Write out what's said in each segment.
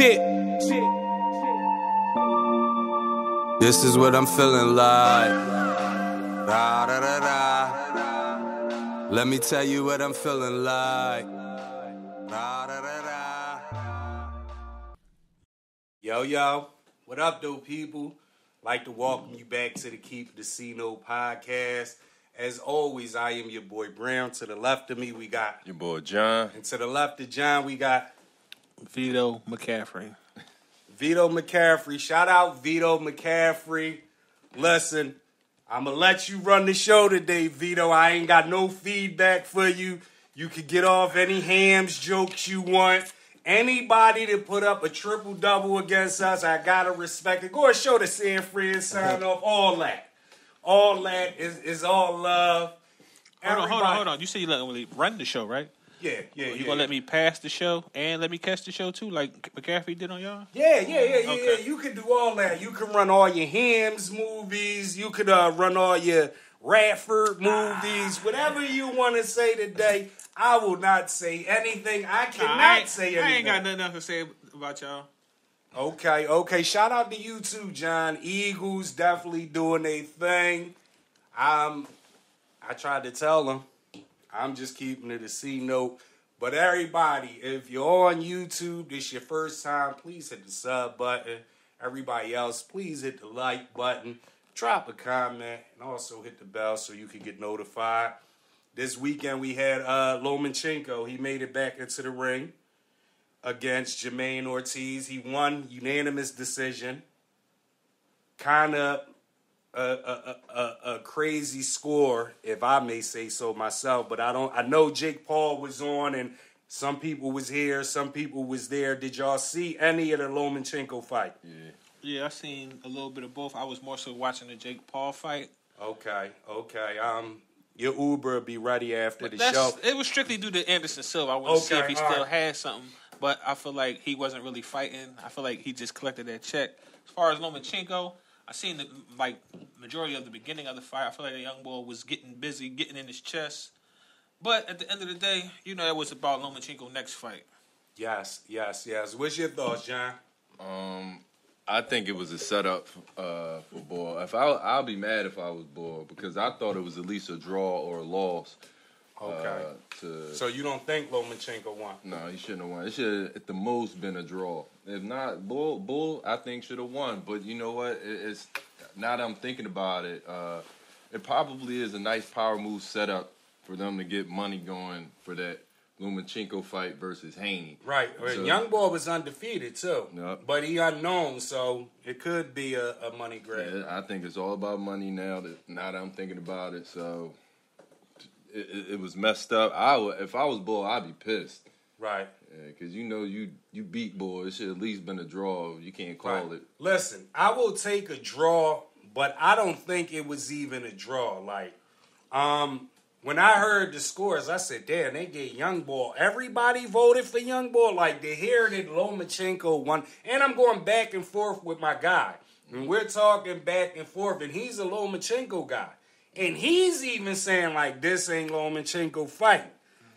Shit. This is what I'm feeling like. Da, da, da, da. Let me tell you what I'm feeling like. Da, da, da, da. Yo, what up, though, people? Like to welcome you back to the Keep the C-No podcast. As always, I am your boy Brown. To the left of me, we got your boy John. And to the left of John, we got Vito McCaffrey. Vito McCaffrey. Shout out Vito McCaffrey. Listen, I'm going to let you run the show today, Vito. I ain't got no feedback for you. You can get off any hams jokes you want. Anybody that put up a triple-double against us, I got to respect it. Go and show the San Fran sign off. All that. All that is all love. Hold on. You said you let me run the show, right? Yeah. You gonna let me pass the show and let me catch the show too, like McCaffrey did on y'all? Yeah. You can do all that. You can run all your Hams movies. You could run all your Radford movies. Whatever you want to say today, I will not say anything. I cannot say anything. I ain't got nothing else to say about y'all. Okay. Shout out to you too, John. Eagles definitely doing their thing. I tried to tell them. I'm just keeping it a C note. But everybody, if you're on YouTube, this your first time, please hit the sub button. Everybody else, please hit the like button. Drop a comment and also hit the bell so you can get notified. This weekend we had Lomachenko. He made it back into the ring against Jamain Ortiz. He won unanimous decision. Kind of a crazy score, if I may say so myself. But I know Jake Paul was on, and some people was here, some people was there. Did y'all see any of the Lomachenko fight? Yeah, I seen a little bit of both. I was more so watching the Jake Paul fight. Okay. Your Oouuber will be ready after the show. It was strictly due to Anderson Silva. I want to see if he still had something, but I feel like he wasn't really fighting. I feel like he just collected that check. As far as Lomachenko, I seen the majority of the beginning of the fight. I feel like the young boy was getting busy, getting in his chest. But at the end of the day, it was about Lomachenko's next fight. Yes. What's your thoughts, John? I think it was a setup for Boy. I'll be mad if I was Boy because I thought it was at least a draw or a loss. Okay. So you don't think Lomachenko won? No, he shouldn't have won. It should have at the most been a draw. If not, Bull, I think should have won. But you know what? It's now that I'm thinking about it, it probably is a nice power move setup for them to get money going for that Lomachenko fight versus Haney. Right. So, Young Boy was undefeated too. Yep. But he unknown, so it could be a money grab. Yeah, I think it's all about money now that I'm thinking about it. So it was messed up. If I was Bull, I'd be pissed. Right. Yeah, because you beat Bull. It should at least been a draw. You can't call it. Listen, I will take a draw, but I don't think it was even a draw. When I heard the scores, I said, damn, they gave Young Boy. Everybody voted for Young Boy. To hear that Lomachenko won. And I'm going back and forth with my guy. And we're talking back and forth, and he's a Lomachenko guy. And he's even saying, this ain't Lomachenko fight.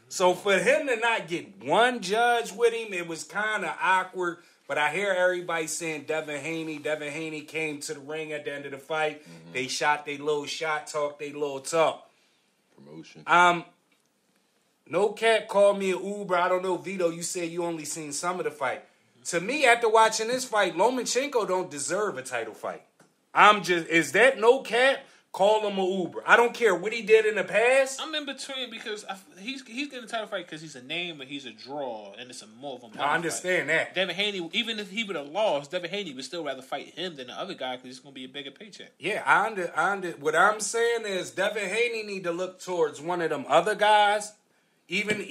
So for him to not get one judge with him, it was kind of awkward. But I hear everybody saying Devin Haney came to the ring at the end of the fight. Mm-hmm. They shot their little shot, talked their little talk. Promotion. No cat called me an Oouuber. I don't know, Vito, you said you only seen some of the fight. To me, after watching this fight, Lomachenko don't deserve a title fight. Is that no cat? Call him an Oouuber. I don't care what he did in the past. I'm in between because he's getting a title fight because he's a name, but he's a draw, and it's more of a money I understand fight. that. Devin Haney, even if he would have lost, Devin Haney would still rather fight him than the other guy because it's going to be a bigger paycheck. Yeah, what I'm saying is Devin Haney need to look towards one of them other guys. Even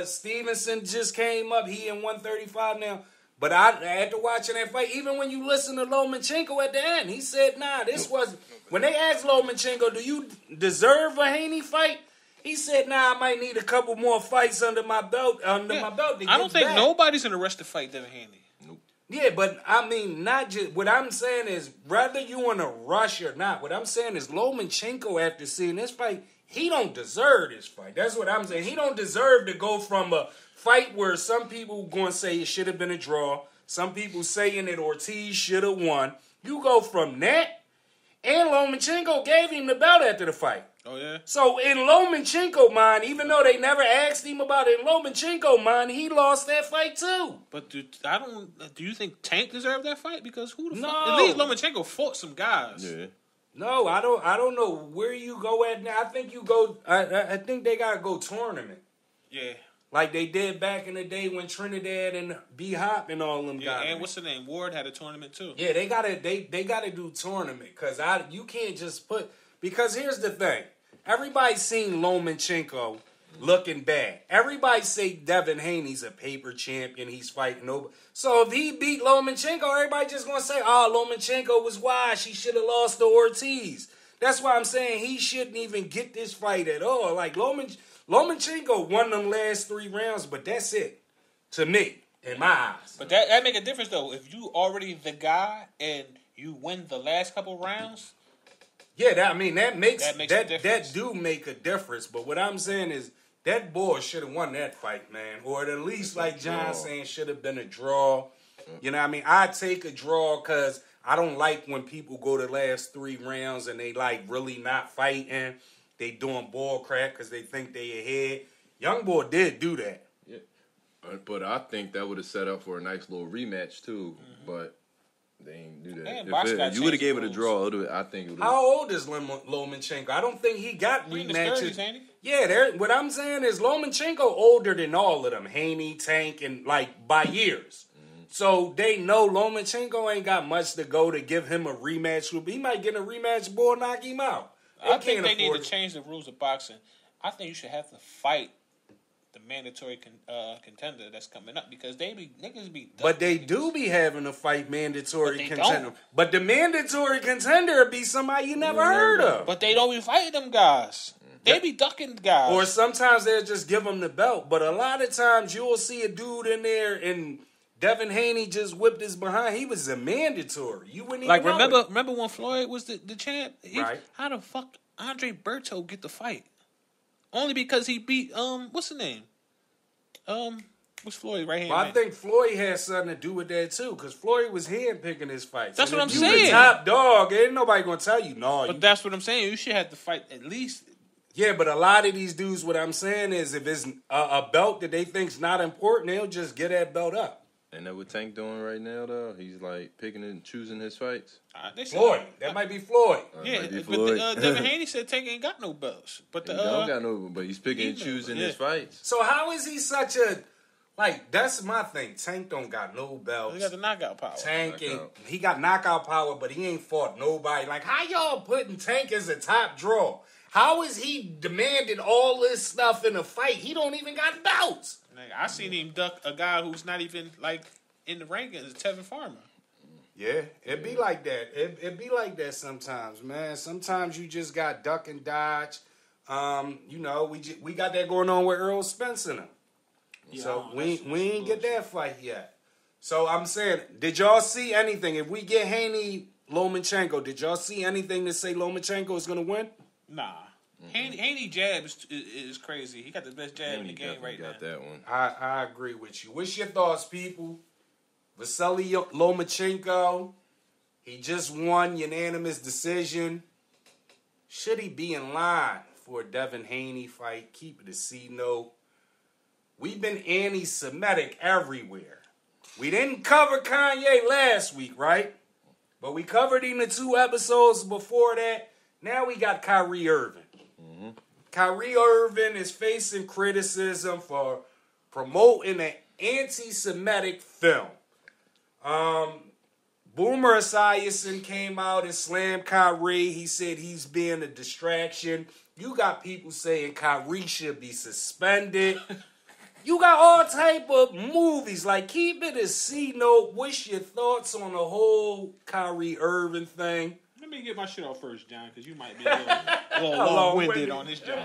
Stevenson just came up. He in 135 now. But after watching that fight, even when you listen to Lomachenko at the end, he said, nah, this wasn't. When they asked Lomachenko, do you deserve a Haney fight? He said, nah, I might need a couple more fights under my belt. I don't think nobody's in a rush to fight Devin Haney. Nope. Yeah, but I mean, not just. What I'm saying is, whether you in a rush or not, what I'm saying is Lomachenko, after seeing this fight, he don't deserve this fight. That's what I'm saying. He don't deserve to go from a fight where some people going to say it should have been a draw. Some people saying that Ortiz should have won. You go from that, and Lomachenko gave him the belt after the fight. Oh, yeah? So in Lomachenko mind, even though they never asked him about it, in Lomachenko mind, he lost that fight too. But do you think Tank deserved that fight? Because who the No. fuck? At least Lomachenko fought some guys. Yeah. No, I don't know where you go at now. I think you go. I think they gotta go tournament. Yeah. Like they did back in the day when Trinidad and B Hop and all them Yeah, guys. and what's the name? Ward had a tournament too. Yeah, they gotta do tournament you can't just put, because here's the thing. Everybody's seen Lomachenko looking bad. Everybody say Devin Haney's a paper champion. He's fighting over. So if he beat Lomachenko, everybody just gonna say, "Oh, Lomachenko was wise. He should have lost to Ortiz." That's why I'm saying he shouldn't even get this fight at all. Like Lomachenko won them last 3 rounds, but that's it to me in my eyes. But that make a difference though. If you already the guy and you win the last couple rounds. Yeah, that makes a difference. That do make a difference. But what I'm saying is that boy should have won that fight, man. Or at least, like John saying, should have been a draw. You know what I mean? I'd take a draw because I don't like when people go the last 3 rounds and they like really not fighting. They doing ball crap because they think they ahead. Young boy did do that. Yeah. But I think that would have set up for a nice little rematch too. But they ain't do that. If you would have gave it a draw, I think it would have. How old is Lomachenko? I don't think he got He in his rematches. 30s, ain't he? Yeah, what I'm saying is Lomachenko older than all of them. Haney, Tank, and like by years. So they know Lomachenko ain't got much to go to give him a rematch. He might get a rematch, boy, knock him out. I think they need to change the rules of boxing. I think you should have to fight the mandatory contender that's coming up because niggas be. But they do be having to fight mandatory But they contender. don't. But the mandatory contender be somebody you never heard of. But they don't be fighting them guys. They be ducking guys. Or sometimes they'll just give them the belt. But a lot of times you'll see a dude in there and Devin Haney just whipped his behind. He was a mandatory. You wouldn't even know it. remember when Floyd was the champ? Right. How the fuck Andre Berto get the fight? Only because he beat what's the name? What's Floyd right here? Well, I think Floyd had something to do with that too, because Floyd was handpicking his fights. That's and what I'm if you saying. the top dog, ain't nobody gonna tell you no. But that's what I'm saying. You should have to fight at least. Yeah, but a lot of these dudes, what I'm saying is, if it's a belt that they think's not important, they'll just get that belt up. Ain't that what Tank doing right now, though? He's like picking and choosing his fights. Floyd, that might be Floyd. Yeah, might be but Floyd. Devin Haney said Tank ain't got no belts. But He don't got no, but he's picking and choosing his fights. So how is he such a that's my thing. Tank don't got no belts. he got the knockout power. Tank he got knockout power, but he ain't fought nobody. Like, how y'all putting Tank as a top draw? How is he demanding all this stuff in a fight? He don't even got belts. I seen him duck a guy who's not even like in the rankings, Tevin Farmer. Yeah, it be like that. It be like that sometimes, man. Sometimes you just got duck and dodge. We got that going on with Earl Spence in him. Yeah, So we ain't get that fight yet. So I'm saying, did y'all see anything? If we get Haney Lomachenko, did y'all see anything to say Lomachenko is gonna win? Nah. Haney jab is crazy. He got the best jab in the game right now. Got that one. I agree with you. What's your thoughts, people? Visiliy Lomachenko, he just won unanimous decision. Should he be in line for a Devin Haney fight? Keep it a C note. We've been anti-Semitic everywhere. We didn't cover Kanye last week, right? But we covered him the 2 episodes before that. Now we got Kyrie Irving. Kyrie Irving is facing criticism for promoting an anti-Semitic film. Boomer Esiason came out and slammed Kyrie. He said he's being a distraction. You got people saying Kyrie should be suspended. You got all type of movies. Like, keep it a C note. What's your thoughts on the whole Kyrie Irving thing? Let me get my shit off first, John, because you might be a little long-winded on this, John.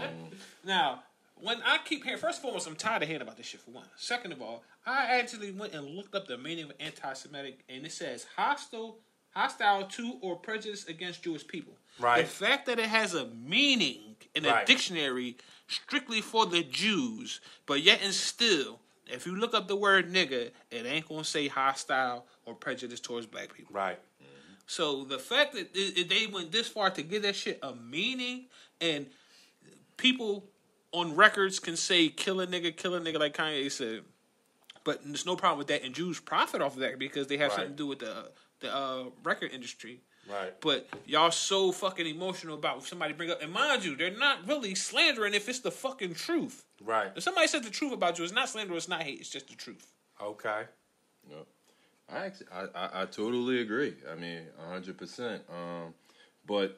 Now, when I keep hearing, first and foremost, I'm tired of hearing about this shit, for one. Second of all, I actually went and looked up the meaning of anti-Semitic, and it says hostile to or prejudice against Jewish people. Right. The fact that it has a meaning in a dictionary strictly for the Jews, but yet and still, If you look up the word nigga, it ain't gonna say hostile or prejudice towards black people. Right. So the fact that they went this far to give that shit a meaning, and people on records can say kill a nigga, like Kanye said, but there's no problem with that, and Jews profit off of that because they have something to do with the record industry. Right. But y'all so fucking emotional about somebody bring up, and mind you, they're not really slandering if it's the fucking truth. Right. If somebody said the truth about you, it's not slander, it's not hate, it's just the truth. Okay. No. I totally agree. I mean, 100%. But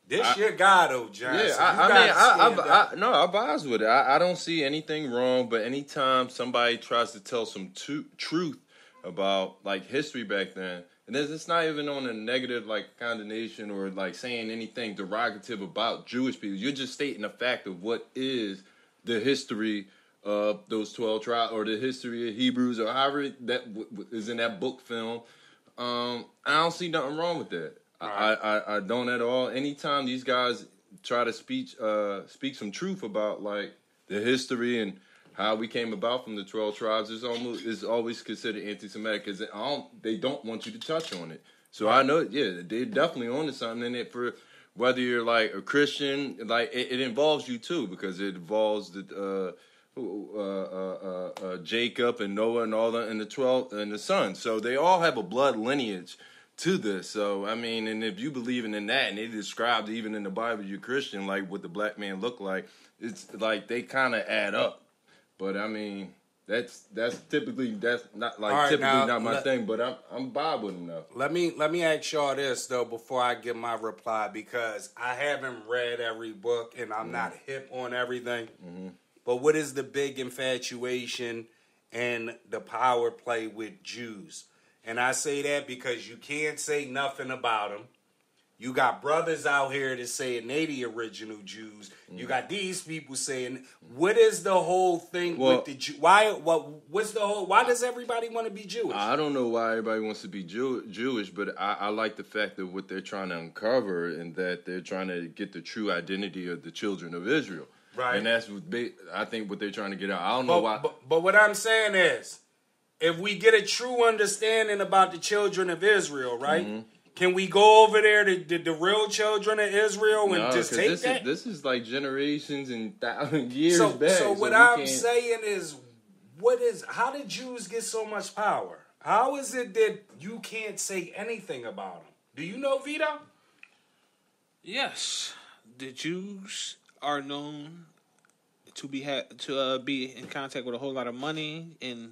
this your guy though, John. Yeah, so I vibes with it. I don't see anything wrong, but anytime somebody tries to tell some truth about like history back then, and it's not even on a negative like condemnation or like saying anything derogative about Jewish people. You're just stating a fact of what is the history of those 12 tribes, or the history of Hebrews, or however that is in that book film. I don't see nothing wrong with that. Right. I don't at all. Anytime these guys try to speak some truth about like the history and how we came about from the 12 tribes, is always considered anti-Semitic because they don't want you to touch on it. So right. I know, yeah, they're definitely on to something in it for whether you're like a Christian, like it involves you too because it involves the Jacob and Noah and all the 12 and the sons. So they all have a blood lineage to this. So I mean, and if you believe in that, and they described even in the Bible, you're Christian, like what the black man looked like, it's like they kind of add up. But I mean, that's typically not my thing. But I'm Bob with him though. Let me ask y'all this though before I give my reply, because I haven't read every book and I'm not hip on everything. Mm-hmm. But what is the big infatuation and the power play with Jews? And I say that because you can't say nothing about them. You got brothers out here that saying they the original Jews. You got these people saying, what is the whole thing with the Jew? Why does everybody want to be Jewish? I don't know why everybody wants to be Jewish, but I like the fact that what they're trying to uncover and that they're trying to get the true identity of the children of Israel. Right. And that's I think what they're trying to get out. I don't know why. But what I'm saying is, if we get a true understanding about the children of Israel, right? Mm-hmm. Can we go over there to the real children of Israel and just take that? This is like generations and years back. So what I'm saying is, how did Jews get so much power? How is it that you can't say anything about them? Do you know, Vito? Yes, the Jews are known to be in contact with a whole lot of money and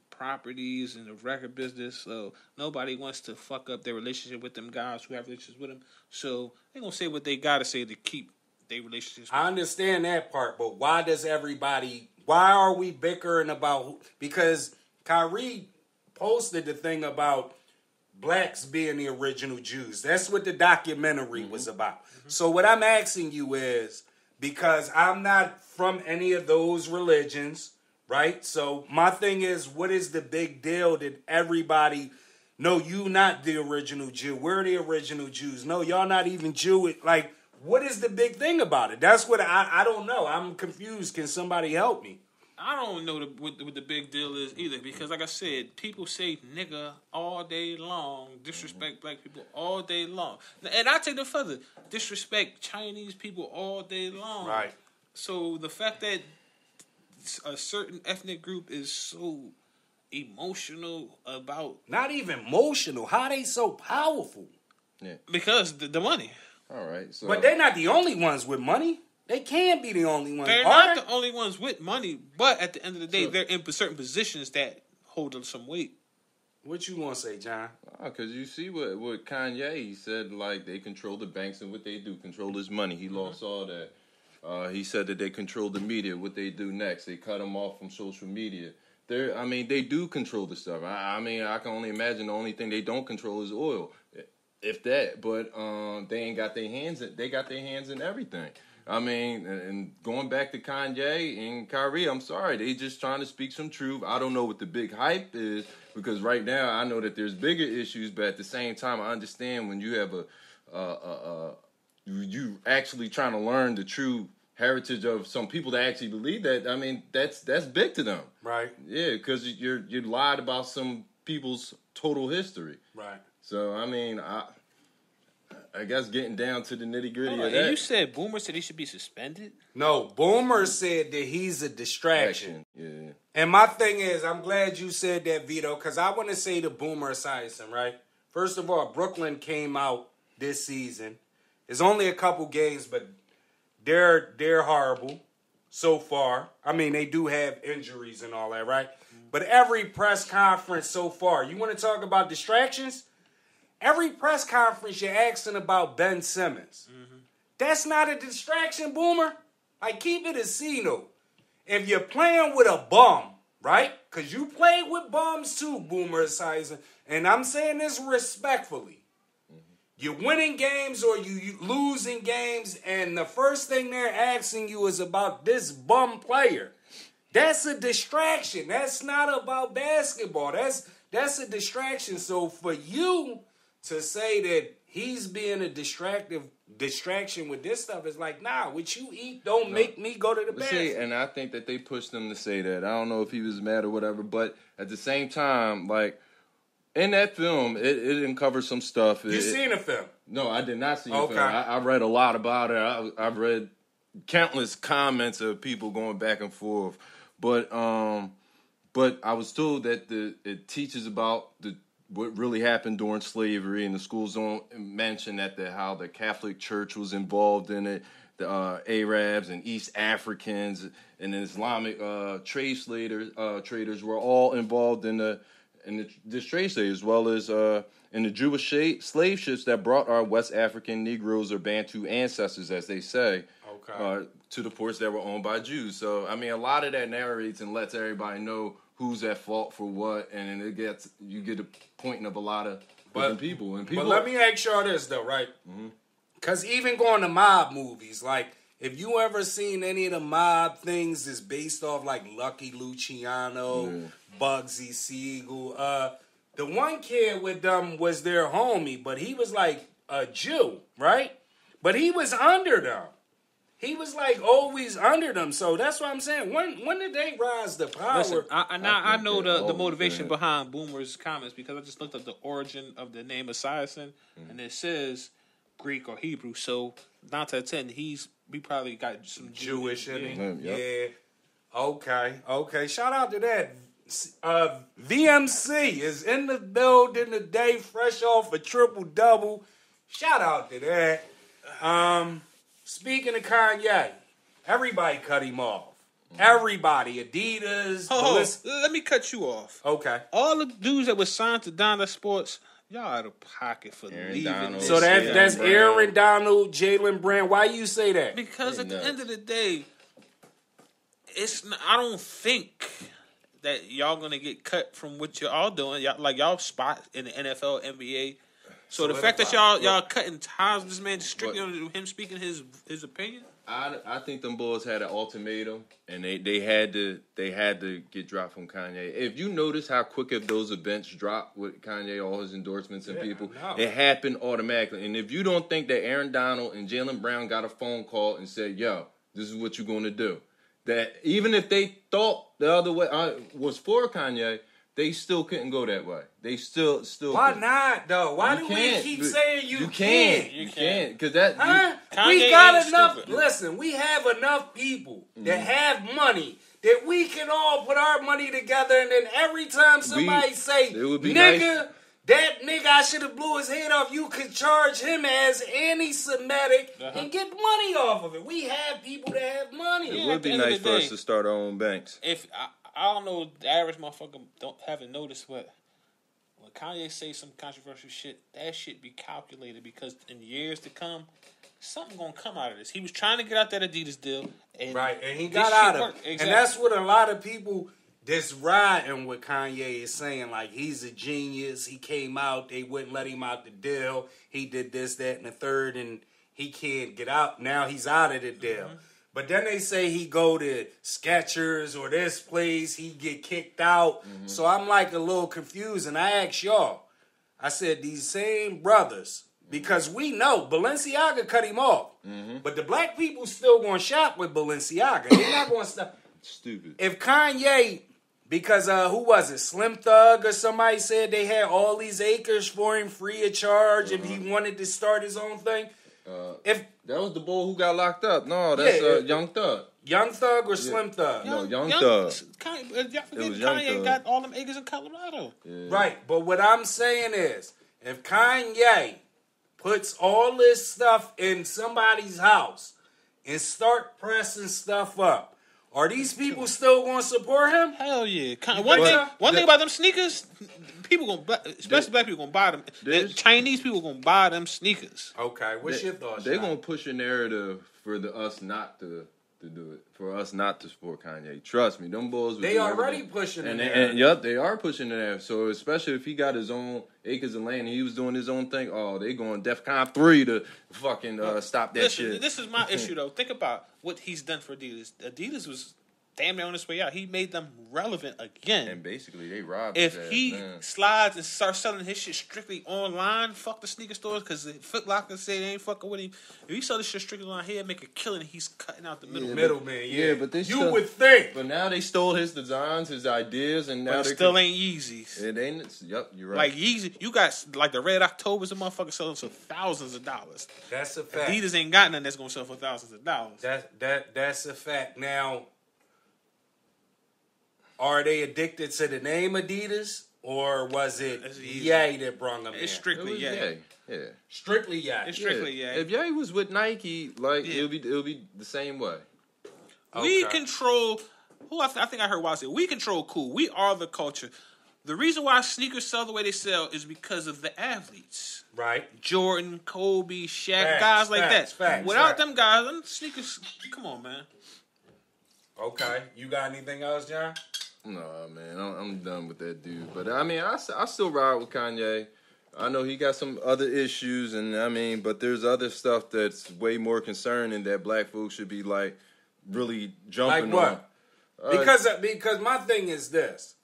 properties in the record business, so nobody wants to fuck up their relationship with them guys who have relationships with them. So they're gonna say what they gotta say to keep their relationships. I understand that part, but why are we bickering about? Because Kyrie posted the thing about blacks being the original Jews. That's what the documentary was about. Mm-hmm. So what I'm asking you is, because I'm not from any of those religions, right? So my thing is, what is the big deal that everybody, no, you not the original Jew. We're the original Jews. No, y'all not even Jewish. Like, what is the big thing about it? That's what I don't know. I'm confused. Can somebody help me? I don't know what the big deal is either, because like I said, people say nigga all day long, disrespect black people all day long. And I take it further, disrespect Chinese people all day long. Right. So the fact that a certain ethnic group is so emotional about... Not even emotional. How are they so powerful? Yeah. Because the money. All right. So, but they're not the only ones with money. They can't be the only ones. They're not the only ones with money, but at the end of the day, they're in certain positions that hold some weight. What you want to say, John? Because you see what Kanye, he said, like, they control the banks and what they do, control his money. He lost all that. He said that they control the media. What they do next, they cut them off from social media. They do control the stuff. I can only imagine the only thing they don't control is oil, if that. But they ain't got their hands. They got their hands in everything. I mean, and going back to Kanye and Kyrie, I'm sorry, they just trying to speak some truth. I don't know what the big hype is, because right now I know that there's bigger issues, but at the same time, I understand when you have you actually trying to learn the true heritage of some people that actually believe that, I mean, that's big to them. Right. Yeah, because you lied about some people's total history. Right. So, I mean, I guess getting down to the nitty-gritty of And that. you said Boomer said he should be suspended? No, Boomer said that he's a distraction. Yeah. And my thing is, I'm glad you said that, Vito, because I want to say to Boomer Esiason, right? First of all, Brooklyn came out this season. It's only a couple games, but they're horrible so far. I mean, they do have injuries and all that, right? But every press conference so far, you want to talk about distractions? Every press conference you're asking about Ben Simmons. Mm-hmm. That's not a distraction, Boomer. Like, keep it a C-note. If you're playing with a bum, right? Because you played with bums too, Boomer Esiason. And I'm saying this respectfully. You're winning games or you losing games, and the first thing they're asking you is about this bum player. That's a distraction. That's not about basketball. That's a distraction. So for you to say that he's being a distraction with this stuff is like, nah, what you eat don't make me go to the bathroom. See, and I think that they pushed him to say that. I don't know if he was mad or whatever, but at the same time, like, in that film, it didn't cover some stuff. You seen the film? No, I did not see the film. I read a lot about it. I've read countless comments of people going back and forth. But I was told that it teaches about what really happened during slavery, and the schools don't mention how the Catholic Church was involved in it, the Arabs and East Africans and the Islamic traders were all involved in this trade slave, as well as in the Jewish slave ships that brought our West African Negroes or Bantu ancestors, as they say, to the ports that were owned by Jews. So, I mean, a lot of that narrates and lets everybody know who's at fault for what, and you get a pointing of a lot of different people. But let me ask y'all this, though, right? Because even going to mob movies, like, if you ever seen any of the mob things that's based off, like, Lucky Luciano, Bugsy Siegel, the one kid with them was their homie, but he was, like, a Jew, right? But he was under them. He was, like, always under them. So that's what I'm saying. When did they rise to power? Listen, I know the motivation behind Boomer's comments, because I just looked up the origin of the name Esiason, and it says Greek or Hebrew. So 9 out of 10, we probably got some Jewish in him. Yep. Yeah. Okay. Shout out to that. VMC is in the building today, fresh off a triple-double. Shout out to that. Speaking of Kanye, everybody cut him off. Everybody. Adidas. Let me cut you off. Okay. All the dudes that were signed to Donda Sports, y'all out of pocket for leaving. Donald, So that's Aaron Donald, Jalen Brand. Why you say that? Because at the end of the day, I don't think that y'all gonna get cut from what you're all doing. Y'all spot in the NFL, NBA. So the fact that y'all cutting ties with this man just strictly on him speaking his opinion. I think them boys had an ultimatum, and they had to get dropped from Kanye. If you notice how quick if those events dropped with Kanye, all his endorsements and people, it happened automatically. And if you don't think that Aaron Donald and Jaylen Brown got a phone call and said, "Yo, this is what you're going to do," that even if they thought the other way was for Kanye, they still couldn't go that way. They still. Why not though? Why do we keep saying you can't? You can't because that. We got enough. Stupid. Listen, we have enough people that have money that we can all put our money together, and then every time somebody say, "Nigga, nice. That nigga I should have blew his head off," you could charge him as anti-Semitic and get money off of it. We have people that have money. It would be nice for us to start our own banks. If I don't know, the average motherfucker haven't noticed when Kanye say some controversial shit, that shit be calculated, because in years to come, something gonna come out of this. He was trying to get out that Adidas deal, and he got out of it. Exactly. And that's what a lot of people that's riding what Kanye is saying. Like, he's a genius. He came out, they wouldn't let him out the deal. He did this, that, and the third, and he can't get out. Now he's out of the deal. Mm-hmm. But then they say he go to Skechers or this place, he get kicked out. Mm-hmm. So I'm like a little confused. And I asked y'all, I said, these same brothers Because we know Balenciaga cut him off. But the black people still going to shop with Balenciaga. They're not going to stop. Stupid. If Kanye, because who was it? Slim Thug or somebody said they had all these acres for him free of charge if he wanted to start his own thing. If that was the boy who got locked up. No, that's Young Thug. Young Thug or Slim Thug? No, Young Thug. Y'all forget Kanye got all them acres in Colorado. Yeah. Right, but what I'm saying is, if Kanye puts all this stuff in somebody's house and start pressing stuff up, are these people still going to support him? Hell yeah. One thing about them sneakers, people especially black people, going to buy them. Chinese people going to buy them sneakers. Okay, what's your thoughts? They're going to push a narrative for us not to do it, for us not to support Kanye. Trust me, them boys. They already pushing it. And yup, they are pushing it there. So especially if he got his own acres of land and he was doing his own thing, they going DEFCON 3 to fucking stop that shit. This is my issue though. Think about what he's done for Adidas. Adidas was damn near on his way out. He made them relevant again. And basically, they robbed. If he slides and starts selling his shit strictly online, fuck the sneaker stores, because Foot Locker say they ain't fucking with him. If he sell this shit strictly online here, make a killing, he's cutting out the middleman. Yeah, but they would think. But now they stole his designs, his ideas, and now they still ain't Yeezys. It ain't. Yep, you're right. Like Yeezy, you got like the Red Octobers, and motherfuckers selling for thousands of dollars. That's a fact. Adidas ain't got nothing that's gonna sell for thousands of dollars. That's a fact. Now, are they addicted to the name Adidas, or was it Ye that brought them in? It's strictly Ye. Yeah. Strictly Ye. It's strictly Ye. If Ye was with Nike, it'll be the same way. Okay. We control. I think I heard why I said we control cool. We are the culture. The reason why sneakers sell the way they sell is because of the athletes. Right. Jordan, Kobe, Shaq, guys like that. Without them guys, them sneakers, come on, man. Okay. You got anything else, John? No, man, I'm done with that dude. But I mean, I still ride with Kanye. I know he got some other issues, but there's other stuff that's way more concerning that black folks should be like really jumping on. Like what? Because my thing is this: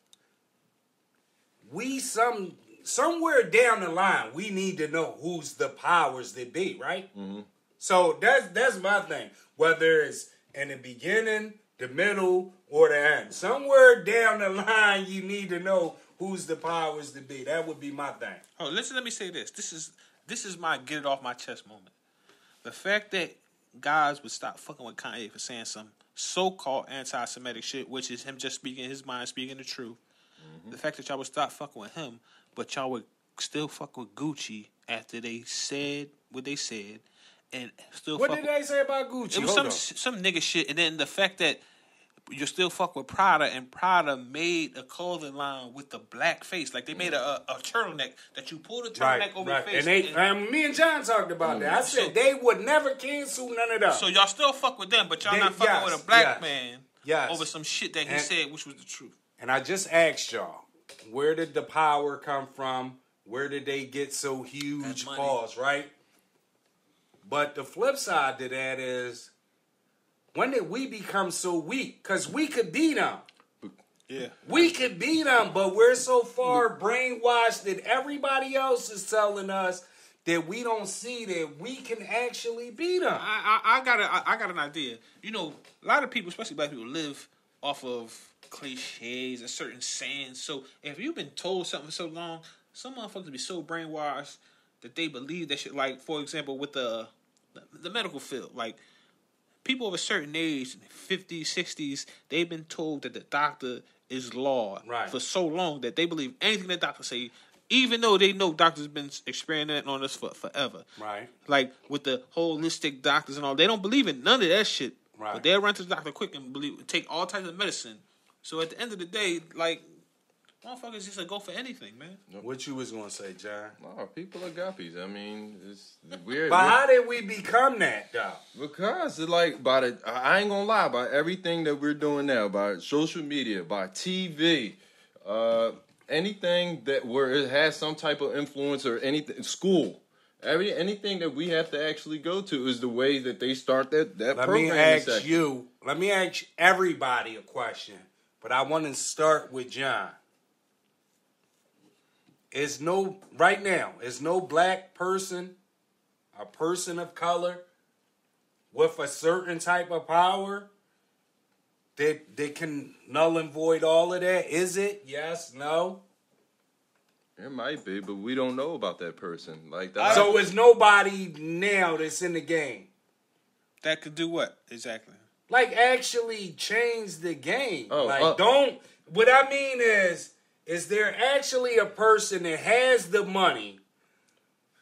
somewhere down the line, we need to know who's the powers that be, right? Mm-hmm. So that's my thing. Whether it's in the beginning, the middle, or the end. Somewhere down the line, you need to know who's the powers to be. That would be my thing. Oh, let me say this. This is my get it off my chest moment. The fact that guys would stop fucking with Kanye for saying some so-called anti-Semitic shit, which is him just speaking his mind, speaking the truth. Mm-hmm. The fact that y'all would stop fucking with him, but y'all would still fuck with Gucci after they said what they said, and still. What did they say about Gucci? It was some nigga shit, and then the fact that you still fuck with Prada, and Prada made a clothing line with the black face. Like, they made a turtleneck that you pull the turtleneck over your face. And me and John talked about that. I said they would never cancel none of that. So y'all still fuck with them, but y'all not fucking with a black man over some shit that he said, which was the truth. And I just asked y'all, where did the power come from? Where did they get so huge? Pause, right? But the flip side to that is, when did we become so weak? Because we could beat them. Yeah. We could beat them, but we're so far brainwashed that everybody else is telling us that we don't see that we can actually beat them. I got an idea. You know, a lot of people, especially black people, live off of cliches and certain sayings. So if you've been told something for so long, some motherfuckers be so brainwashed that they believe that shit. Like, for example, with the medical field, like, people of a certain age, 50s, 60s, they've been told that the doctor is law for so long that they believe anything the doctor say, even though they know doctors been experimenting on this for forever. Right. Like, with the holistic doctors and all, they don't believe in none of that shit. Right. But they'll run to the doctor quick and take all types of medicine. So at the end of the day, like, motherfuckers just go for anything, man. What you was gonna say, John? No, people are guppies. I mean, it's weird. But how did we become that, though? Because I ain't gonna lie, by everything that we're doing now, by social media, by TV, anything where it has some type of influence or anything, school. Anything that we have to actually go to is the way that they start that program. Let me ask everybody a question, but I want to start with John. Right now, is no black person a person of color with a certain type of power that can null and void all of that? Is it? Yes, no? It might be, but we don't know about that person. Like that. So is nobody now that's in the game that could do what exactly? like actually change the game? Oh, don't. What I mean is there actually a person that has the money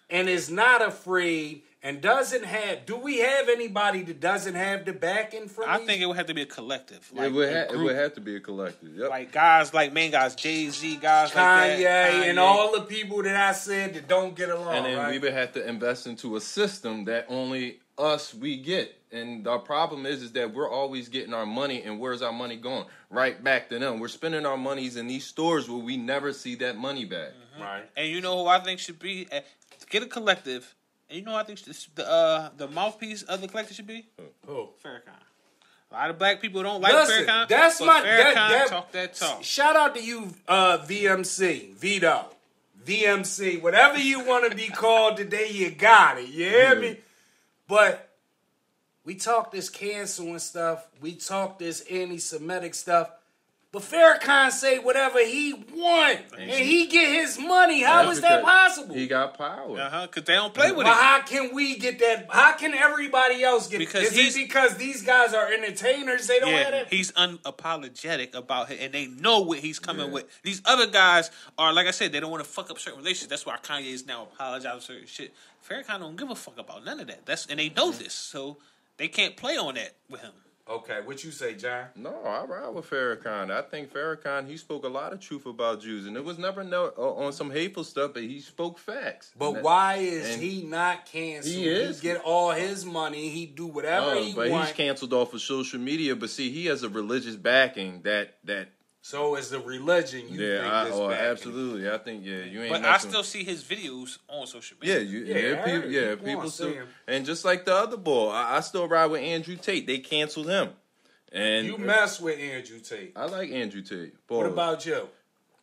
and is not afraid and doesn't have? Do we have anybody that doesn't have the backing from? I think it would have to be a collective. Like it would have to be a collective. Yep. Like guys, like main guys, Jay-Z, guys Kanye, like that. Kanye and all the people that I said that don't get along. And then right? we would have to invest into a system that only we get. And our problem is that we're always getting our money, and where's our money going? Right back to them. We're spending our monies in these stores where we never see that money back. Mm-hmm. Right. And you know who I think should be? Get a collective. And you know who I think the mouthpiece of the collective should be? Who? Farrakhan. A lot of black people don't like Listen, Farrakhan. that's but my Farrakhan talk that talk. Shout out to you, VMC, Vito, VMC, whatever you want to be called today. You got it. You hear me? But we talk this canceling stuff. We talk this anti-Semitic stuff. But Farrakhan say whatever he want, and he get his money. How is that possible? He got power. Because they don't play with Well, it. how can we get that? How can everybody else get it? Is it because these guys are entertainers? They don't have that? He's unapologetic about it, and they know what he's coming with. These other guys are, like I said, they don't want to fuck up certain relationships. That's why Kanye is now apologizing for certain shit. Farrakhan don't give a fuck about none of that. And they know this, so they can't play on that with him. Okay, what you say, John? No, I ride with Farrakhan. I think Farrakhan, he spoke a lot of truth about Jews, and it was never on some hateful stuff, but he spoke facts. But why is he not canceled? He get all his money. He do whatever he but wants. He's canceled off of social media. But see, he has a religious backing that. So is the religion you think this backing? Absolutely. I think you ain't. But I still see his videos on social media. People still. And just like the other boy, I still ride with Andrew Tate. They canceled him. And you mess with Andrew Tate. I like Andrew Tate. What about you?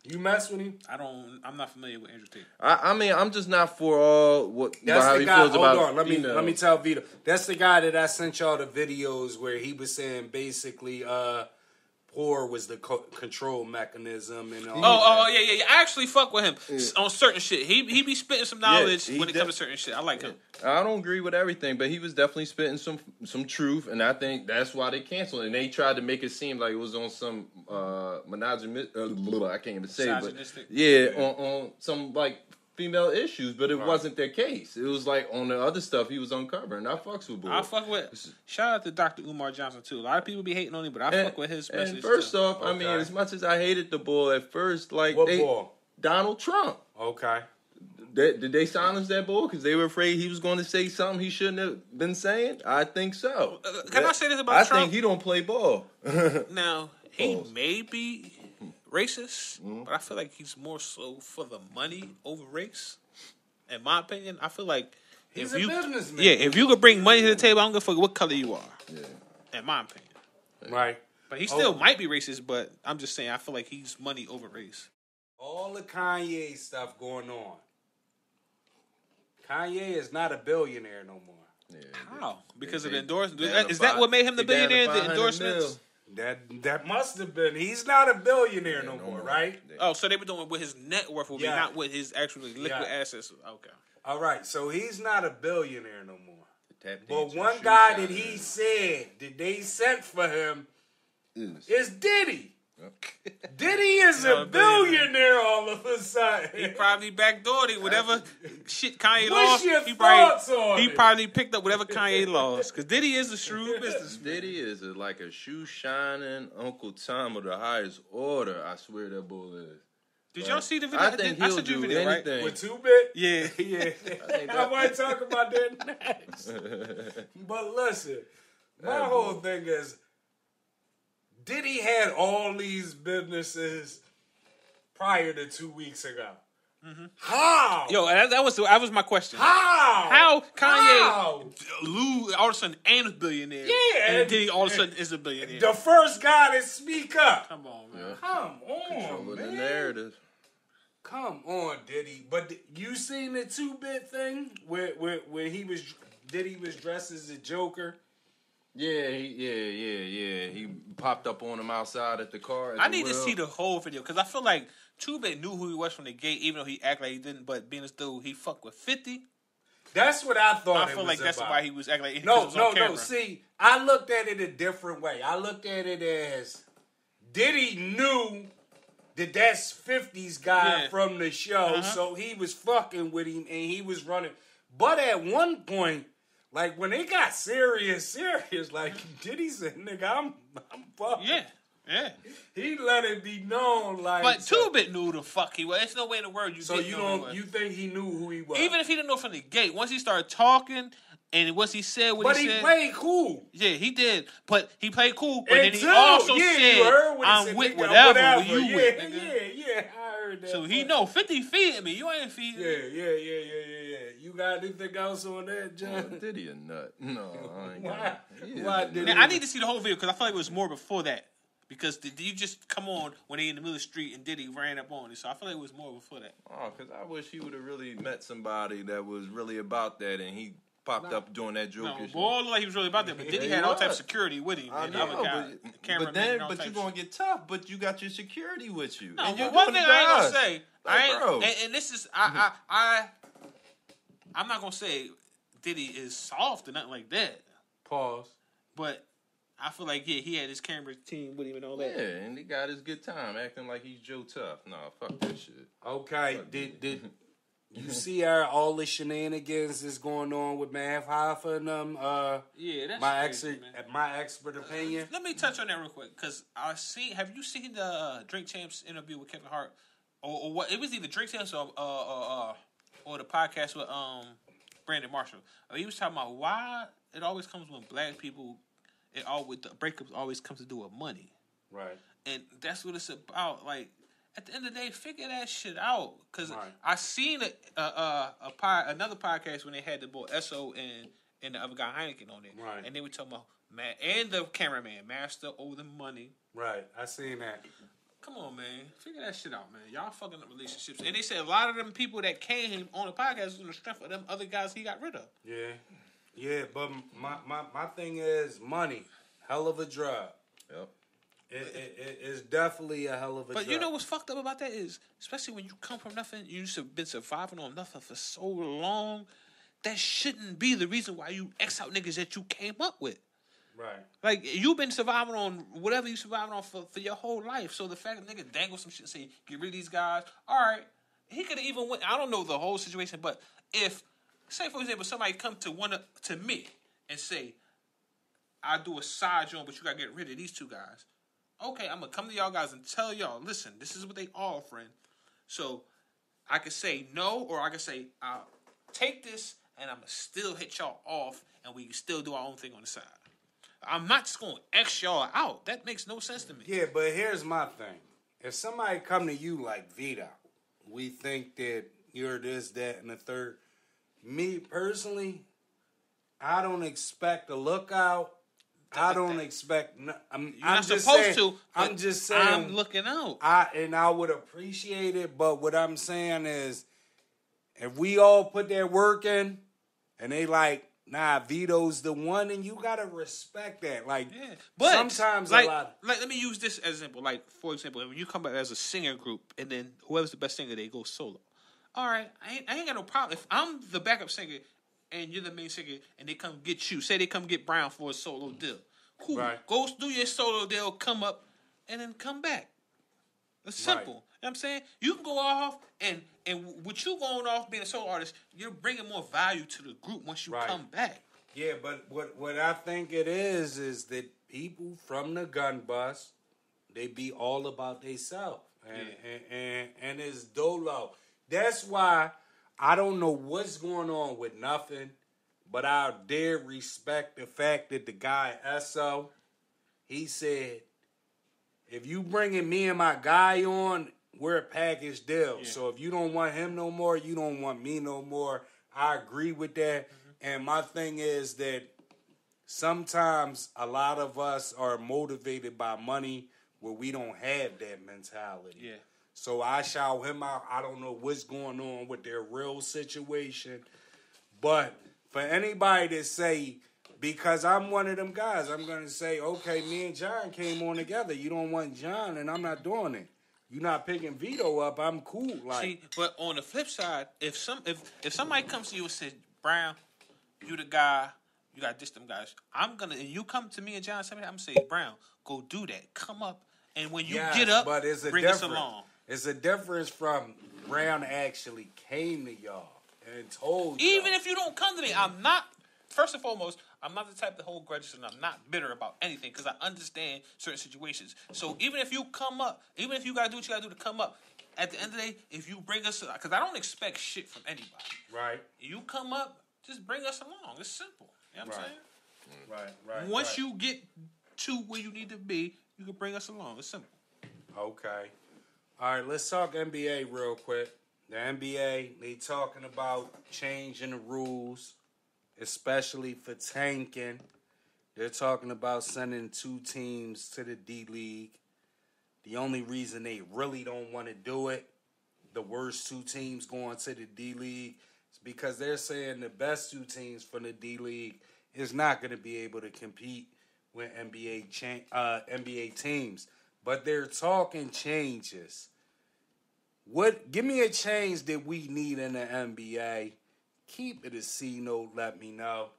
You mess with him? I'm not familiar with Andrew Tate. I mean, I'm just not for all that's how the he guy. feels about. Hold on, let me tell Vito. That's the guy that I sent y'all the videos where he was saying basically, poor was the control mechanism and all. Yeah. I actually fuck with him on certain shit. He be spitting some knowledge when it comes to certain shit. I like him. I don't agree with everything, but he was definitely spitting some truth, and I think that's why they canceled it. And they tried to make it seem like it was on some misogynistic. I can't even say, but on some like female issues, but it wasn't their case. It was like on the other stuff he was uncovering. I fucks with boy. I fuck with. Shout out to Dr. Umar Johnson too. A lot of people be hating on him, but I fuck with his message. And first off, I mean, as much as I hated the boy at first, like Donald Trump. Okay. Did they silence that boy because they were afraid he was going to say something he shouldn't have been saying? I think so. Can I say this about Trump? I think he don't play ball. Now, he may be racist, but I feel like he's more so for the money over race. In my opinion, I feel like he's a businessman. Yeah, if you could bring money to the table, I don't give a fuck what color you are. Yeah. In my opinion. Right. But he still might be racist, but I'm just saying I feel like he's money over race. All the Kanye stuff going on. Kanye is not a billionaire no more. Yeah, how? Because of the endorsements? Is that what made him the billionaire? The endorsements? That must have been. He's not a billionaire no more, right? Oh, so they were doing with his net worth will be, not with his actually liquid assets. Okay. All right, so he's not a billionaire no more. But one guy that he said that they sent for him is Diddy. Diddy is a billionaire all of a sudden. He probably backdoored it, whatever shit Kanye What's lost. Your He probably picked up whatever Kanye lost. Because Diddy is a shrewd businessman. Diddy is like a shoe shining Uncle Tom of the highest order. I swear that bull is. Did y'all see the video? I think he'll do video, anything. Right? With 2-Bit? Yeah. I might talk about that next. But listen, my whole thing is, Diddy had all these businesses prior to 2 weeks ago. Mm-hmm. How? Yo, that was my question. How Kanye Lou all of a sudden ain't a billionaire? Yeah, and Diddy all of a sudden is a billionaire. The first guy to speak up. Come on, man. Come on, Control man. the narrative. Come on, Diddy. But you seen the 2-bit thing where Diddy was dressed as a Joker? Yeah. He popped up on him outside at the car. I need to see the whole video because I feel like 2-Bit knew who he was from the gate, even though he acted like he didn't. But being as though he fucked with 50. That's what I thought. I feel like that's why he was acting like he was on camera. No. See, I looked at it a different way. I looked at it as Diddy knew that that's 50's guy from the show, so he was fucking with him and he was running. But at one point, like when it got serious, like Diddy said, "Nigga, I'm fucking." Yeah. He let it be known, like. But 2-Bit knew the fuck he was. There's no way in the world you. So you think he knew who he was? Even if he didn't know from the gate, once he started talking. And once he said what he said... But he played cool. Yeah, he did. But he played cool. But then he also said, I'm with whatever you with, nigga. Yeah, I heard that. So he know 50 feeding me. You ain't feeding me. Yeah. You got anything else on that, John? Diddy a nut. No, I ain't Why? Why Diddy? Now, I need to see the whole video because I feel like it was more before that. Because did you just come on when they in the middle of the street and Diddy ran up on it? So I feel like it was more before that. Oh, because I wish he would have really met somebody that was really about that and he popped up doing that joke. No, boy, looked like he was really about that, but Diddy had all types of security with him. I And know, other guy, but you're gonna get tough. But you got your security with you. No, and you're one thing doing I ain't gonna the say, and this is I'm not gonna say Diddy is soft or nothing like that. Pause. But I feel like he had his camera team with him and all that. Yeah, and he got his good time acting like he's Joe Tough. No, fuck that shit. Okay, did you see all the shenanigans that's going on with Math Hoffa and them? Yeah, that's my expert opinion. Let me touch on that real quick because have you seen the Drink Champs interview with Kevin Hart or what? It was either Drink Champs or the podcast with Brandon Marshall. He was talking about why it always comes when black people. The breakups always comes to do with money, right? And that's what it's about. Like at the end of the day, figure that shit out. Because I seen another podcast when they had the boy Esso and the other guy Heineken on it, right? And they were talking about man and the cameraman Master owe them money, right? I seen that. Come on, man, figure that shit out, man. Y'all fucking up relationships. And they said a lot of them people that came on the podcast was on the strength of them other guys he got rid of. Yeah, but my thing is money. Hell of a drug. Yep. It's definitely a hell of a drug. But you know what's fucked up about that is, especially when you come from nothing, you've been surviving on nothing for so long, that shouldn't be the reason why you X out niggas that you came up with. Right. Like, you've been surviving on whatever you surviving on for your whole life. So the fact that nigga dangle some shit and say, get rid of these guys, all right, he could have even went, I don't know the whole situation, but if, say, for example, somebody come to me and say, I do a side joint, but you got to get rid of these two guys. Okay, I'm going to come to y'all guys and tell y'all, listen, this is what they offering. So I could say no, or I could say, I'll take this and I'm going to still hit y'all off and we can still do our own thing on the side. I'm not just going to X y'all out. That makes no sense to me. Yeah, but here's my thing. If somebody come to you like Vito, we think that you're this, that, and the third. Me, personally, I don't expect a lookout. I don't expect... I'm not just supposed saying, to. I'm just saying... I'm looking out. I would appreciate it, but what I'm saying is, if we all put that work in, and they like, nah, Vito's the one, and you gotta respect that. Like, yeah. But sometimes like, a lot... Like, let me use this as an example. Like, for example, when you come back as a singer group, and then whoever's the best singer, they go solo. All right, I ain't got no problem. If I'm the backup singer, and you're the main singer, and they come get you, say they come get Brown for a solo deal. Cool. Right. Go do your solo deal, come up, and then come back. It's simple. Right. You know what I'm saying? You can go off, and with you going off being a solo artist, you're bringing more value to the group once you come back. Yeah, but what I think it is that people from the gun bus, they be all about themselves. And it's dolo. That's why I don't know what's going on with nothing, but I dare respect the fact that the guy, Esso, he said, if you bringing me and my guy on, we're a package deal. Yeah. So if you don't want him no more, you don't want me no more. I agree with that. Mm-hmm. And my thing is that sometimes a lot of us are motivated by money where we don't have that mentality. Yeah. So I shout him out. I don't know what's going on with their real situation. But for anybody to say, because I'm one of them guys, I'm going to say, okay, me and John came on together. You don't want John, and I'm not doing it. You're not picking Vito up. I'm cool. Like, see, but on the flip side, if somebody comes to you and says, Brown, you the guy, you got this them guys. And you come to me and John, I'm gonna say, Brown, go do that. Come up, and when you get up, but bring us along. It's a difference from Brown actually came to y'all and told Even y'all. if you don't come to me, I'm not. First and foremost, I'm not the type to hold grudges, and I'm not bitter about anything because I understand certain situations. So even if you come up, even if you gotta do what you gotta do to come up, at the end of the day, if you bring us, because I don't expect shit from anybody. Right. You come up, just bring us along. It's simple. You know what I'm saying? Right. Once you get to where you need to be, you can bring us along. It's simple. Okay. All right, let's talk NBA real quick. The NBA, they talking about changing the rules, especially for tanking. They're talking about sending 2 teams to the D-League. The only reason they really don't want to do it, the worst 2 teams going to the D-League, is because they're saying the best 2 teams from the D-League is not going to be able to compete with NBA teams. But they're talking changes. Give me a change that we need in the NBA. Keep it a C note, let me know.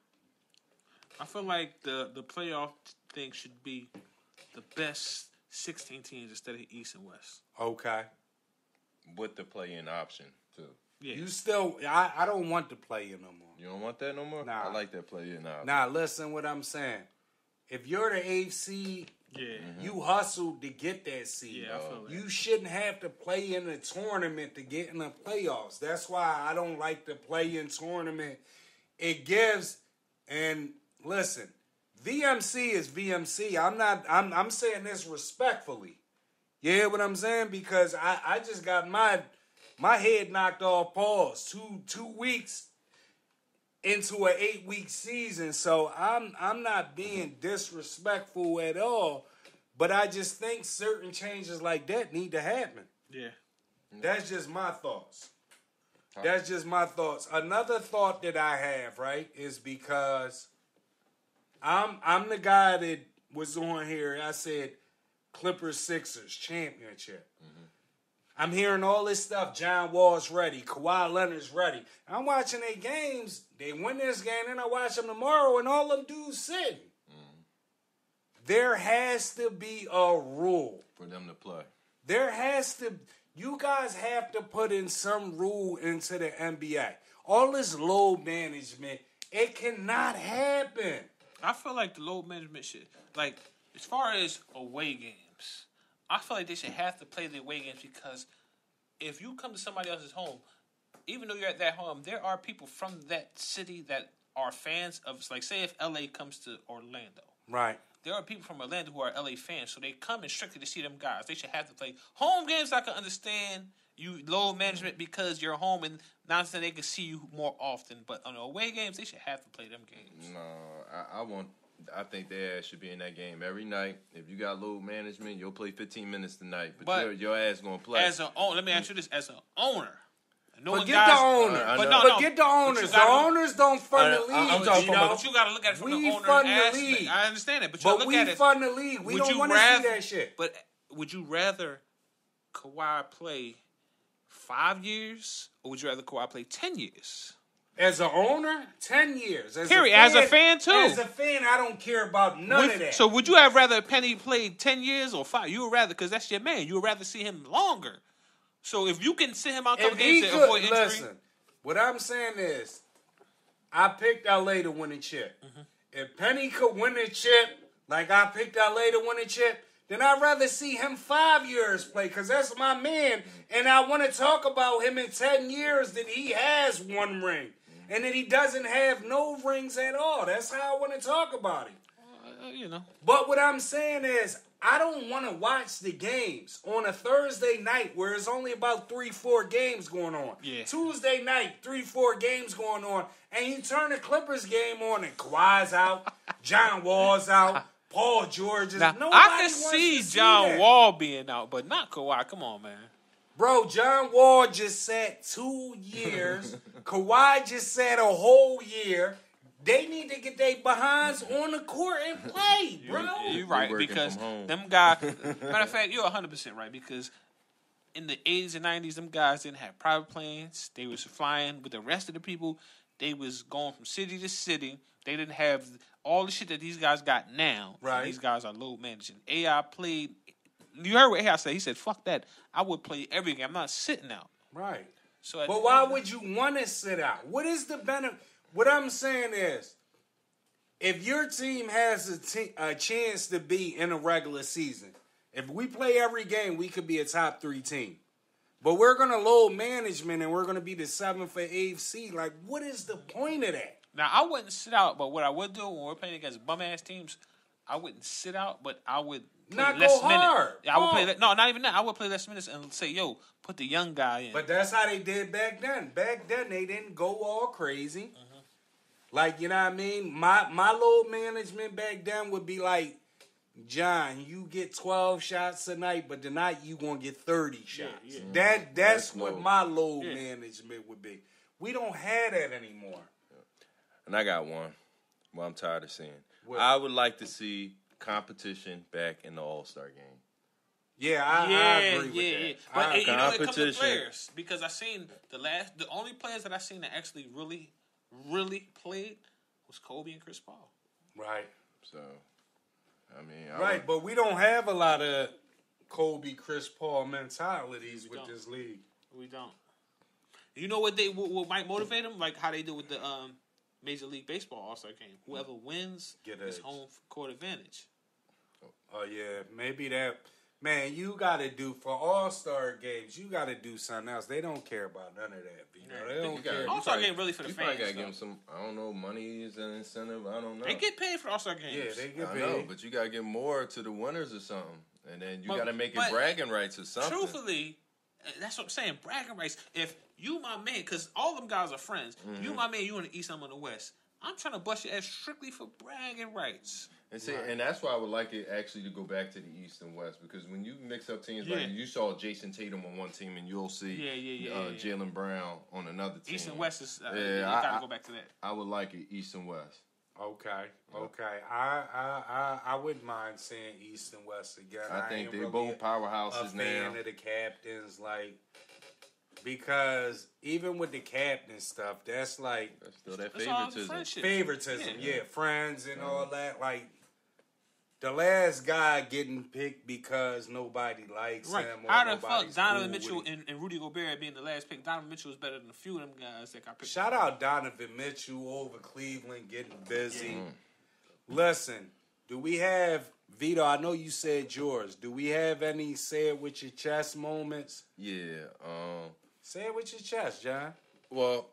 I feel like the playoff thing should be the best 16 teams instead of East and West. Okay. With the play-in option, too. Yeah. You still, I don't want to play in no more. You don't want that no more? Nah. I like that play-in option. Nah, listen what I'm saying. If you're the 8th seed, you hustled to get that seed. Yeah, I feel that. You shouldn't have to play in a tournament to get in the playoffs. That's why I don't like the play-in tournament. It gives, and listen, VMC is VMC. I'm saying this respectfully. You hear what I'm saying? Because I just got my head knocked off pause 2 weeks into an 8-week season, so I'm not being disrespectful at all, but I just think certain changes like that need to happen. Yeah. That's just my thoughts. That's just my thoughts. Another thought that I have, right, is because I'm the guy that was on here. I said Clippers Sixers championship. I'm hearing all this stuff. John Wall's ready. Kawhi Leonard's ready. I'm watching their games. They win this game, and I watch them tomorrow, and all them dudes sitting. There has to be a rule for them to play. You guys have to put in some rule into the NBA. All this load management, it cannot happen. I feel like the load management shit, like, as far as away games, I feel like they should have to play the away games because if you come to somebody else's home, even though you're at that home, there are people from that city that are fans of, like, say if LA comes to Orlando. Right. There are people from Orlando who are LA fans, so they come in strictly to see them guys. They should have to play home games. I can understand you load management because you're home and now they can see you more often. But on the away games, they should have to play them games. No, I think their ass should be in that game every night. If you got load management, you'll play 15 minutes tonight, but your ass gonna play. Let me ask you this: as an owner. Forget the owner. Forget the owners. The owners don't fund the league. But you got to look at it from the owner aspect. I understand it, but you look at it. We fund the league. We don't want to see that shit. But would you rather Kawhi play 5 years, or would you rather Kawhi play 10 years? As an owner, 10 years. As a fan, too. As a fan, I don't care about none of that. So would you have rather Penny played 10 years or 5? You would rather, because that's your man, you would rather see him longer. So if you can sit him out a couple games to avoid injury. Listen, what I'm saying is, I picked LA to win a chip. If Penny could win a chip, like I picked LA to win a chip, then I'd rather see him 5 years play, because that's my man. And I want to talk about him in 10 years that he has 1 ring. And that he doesn't have no rings at all. That's how I want to talk about him. But what I'm saying is, I don't want to watch the games on a Thursday night where there's only about 3-4 games going on. Yeah. Tuesday night, 3-4 games going on. And you turn the Clippers game on and Kawhi's out, John Wall's out, Paul George is... Now, Nobody I can wants see to John that. Wall being out, but not Kawhi. Come on, man. Bro, John Wall just sat 2 years. Kawhi just sat a whole year. They need to get their behinds on the court and play, bro. You're right, because them guys... Matter of fact, you're 100% right, because in the 80s and 90s, them guys didn't have private planes. They was flying with the rest of the people. They was going from city to city. They didn't have all the shit that these guys got now. Right. These guys are low managing. AI played... You heard what AI said. He said, fuck that. I would play every game. I'm not sitting out. Right. So, but why would you want to sit out? What is the benefit? What I'm saying is, if your team has a chance to be in a regular season, if we play every game, we could be a top 3 team. But we're going to load management and we're going to be the 7th or 8th seed. Like, what is the point of that? Now, I wouldn't sit out, but what I would do when we're playing against bum-ass teams, I wouldn't sit out, but I would play not less go minutes. hard. Yeah, I would play no, not even that. I would play less minutes and say, yo, put the young guy in. But that's how they did back then. Back then, they didn't go all crazy. Mm-hmm. Like, you know what I mean? My load management back then would be like, John, you get 12 shots tonight, but tonight you going to get 30 shots. Yeah. That's what my load management would be. We don't have that anymore. And I got one. Well, I'm tired of seeing. I would like to see competition back in the All-Star game. Yeah, I agree with that. Yeah. But you know, it comes to players. Because I seen the only players that I seen that actually really, really played was Kobe and Chris Paul. Right. So, I mean... Right, but we don't have a lot of Kobe, Chris Paul mentalities with this league. We don't. You know what might motivate them? Like how they do with the Major League Baseball All-Star game. Whoever wins is home court advantage. Oh, yeah. Maybe that... Man, you got to do... For All-Star games, you got to do something else. They don't care about none of that, Vito. They don't care. All-Star game really for the fans. You probably got to give them some... I don't know, money is an incentive. I don't know. They get paid for All-Star games. Yeah, they get paid. I know, but you got to give more to the winners or something. And then you got to make it bragging rights or something. Truthfully... That's what I'm saying. Bragging rights. If you my man, because all them guys are friends. Mm-hmm. You my man. You in the East. I'm in the West. I'm trying to bust your ass strictly for bragging rights. And see, and that's why I would like it actually to go back to the East and West, because when you mix up teams, like you saw Jason Tatum on one team, and you'll see Jaylen Brown on another team. East and West is you gotta go back to that. I would like it East and West. Okay. I wouldn't mind saying East and West again. I think they're both powerhouses now. Fan of the captains, like, because even with the captain stuff, that's like still that favoritism. Favoritism, friends and all that. Like the last guy getting picked because nobody likes him. Or how the fuck Donovan Mitchell and Rudy Gobert being the last pick? Donovan Mitchell is better than a few of them guys that got picked. Shout out Donovan Mitchell over Cleveland getting busy. Listen, do we have Vito? I know you said yours. Do we have any say it with your chest moments? Yeah. Say it with your chest, John. Well,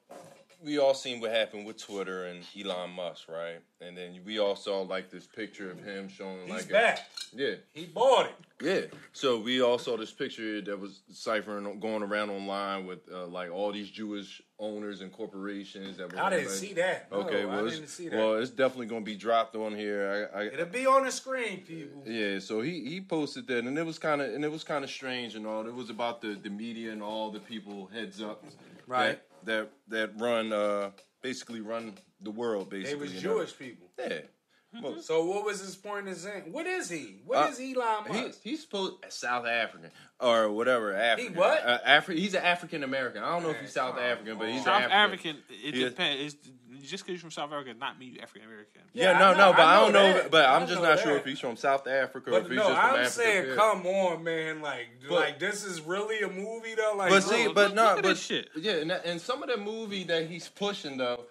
we all seen what happened with Twitter and Elon Musk, right? And then we all saw like this picture of him showing He's back. He bought it. Yeah. So we all saw this picture that was ciphering, going around online with like all these Jewish owners and corporations. I didn't see that. Okay, I didn't see that. Well, it's definitely going to be dropped on here. It'll be on the screen, people. Yeah. So he posted that, and it was kind of strange and all. It was about the media and all the people heads up, right? That run basically run the world. Basically, they was Jewish people. Yeah. Well, so what was his point of saying? What is he? What is Elon Musk? He's supposed South African or whatever. African. He what? He's an African American. I don't know if he's South African, but he's South African. It depends. Just because you're from South Africa, not mean you African American. Yeah, no, but I don't know. But I'm just not sure if he's from South Africa or if he's just from Africa. I'm saying, come on, man. Like this is really a movie though. Like, shit. Yeah, and some of the movie that he's pushing though,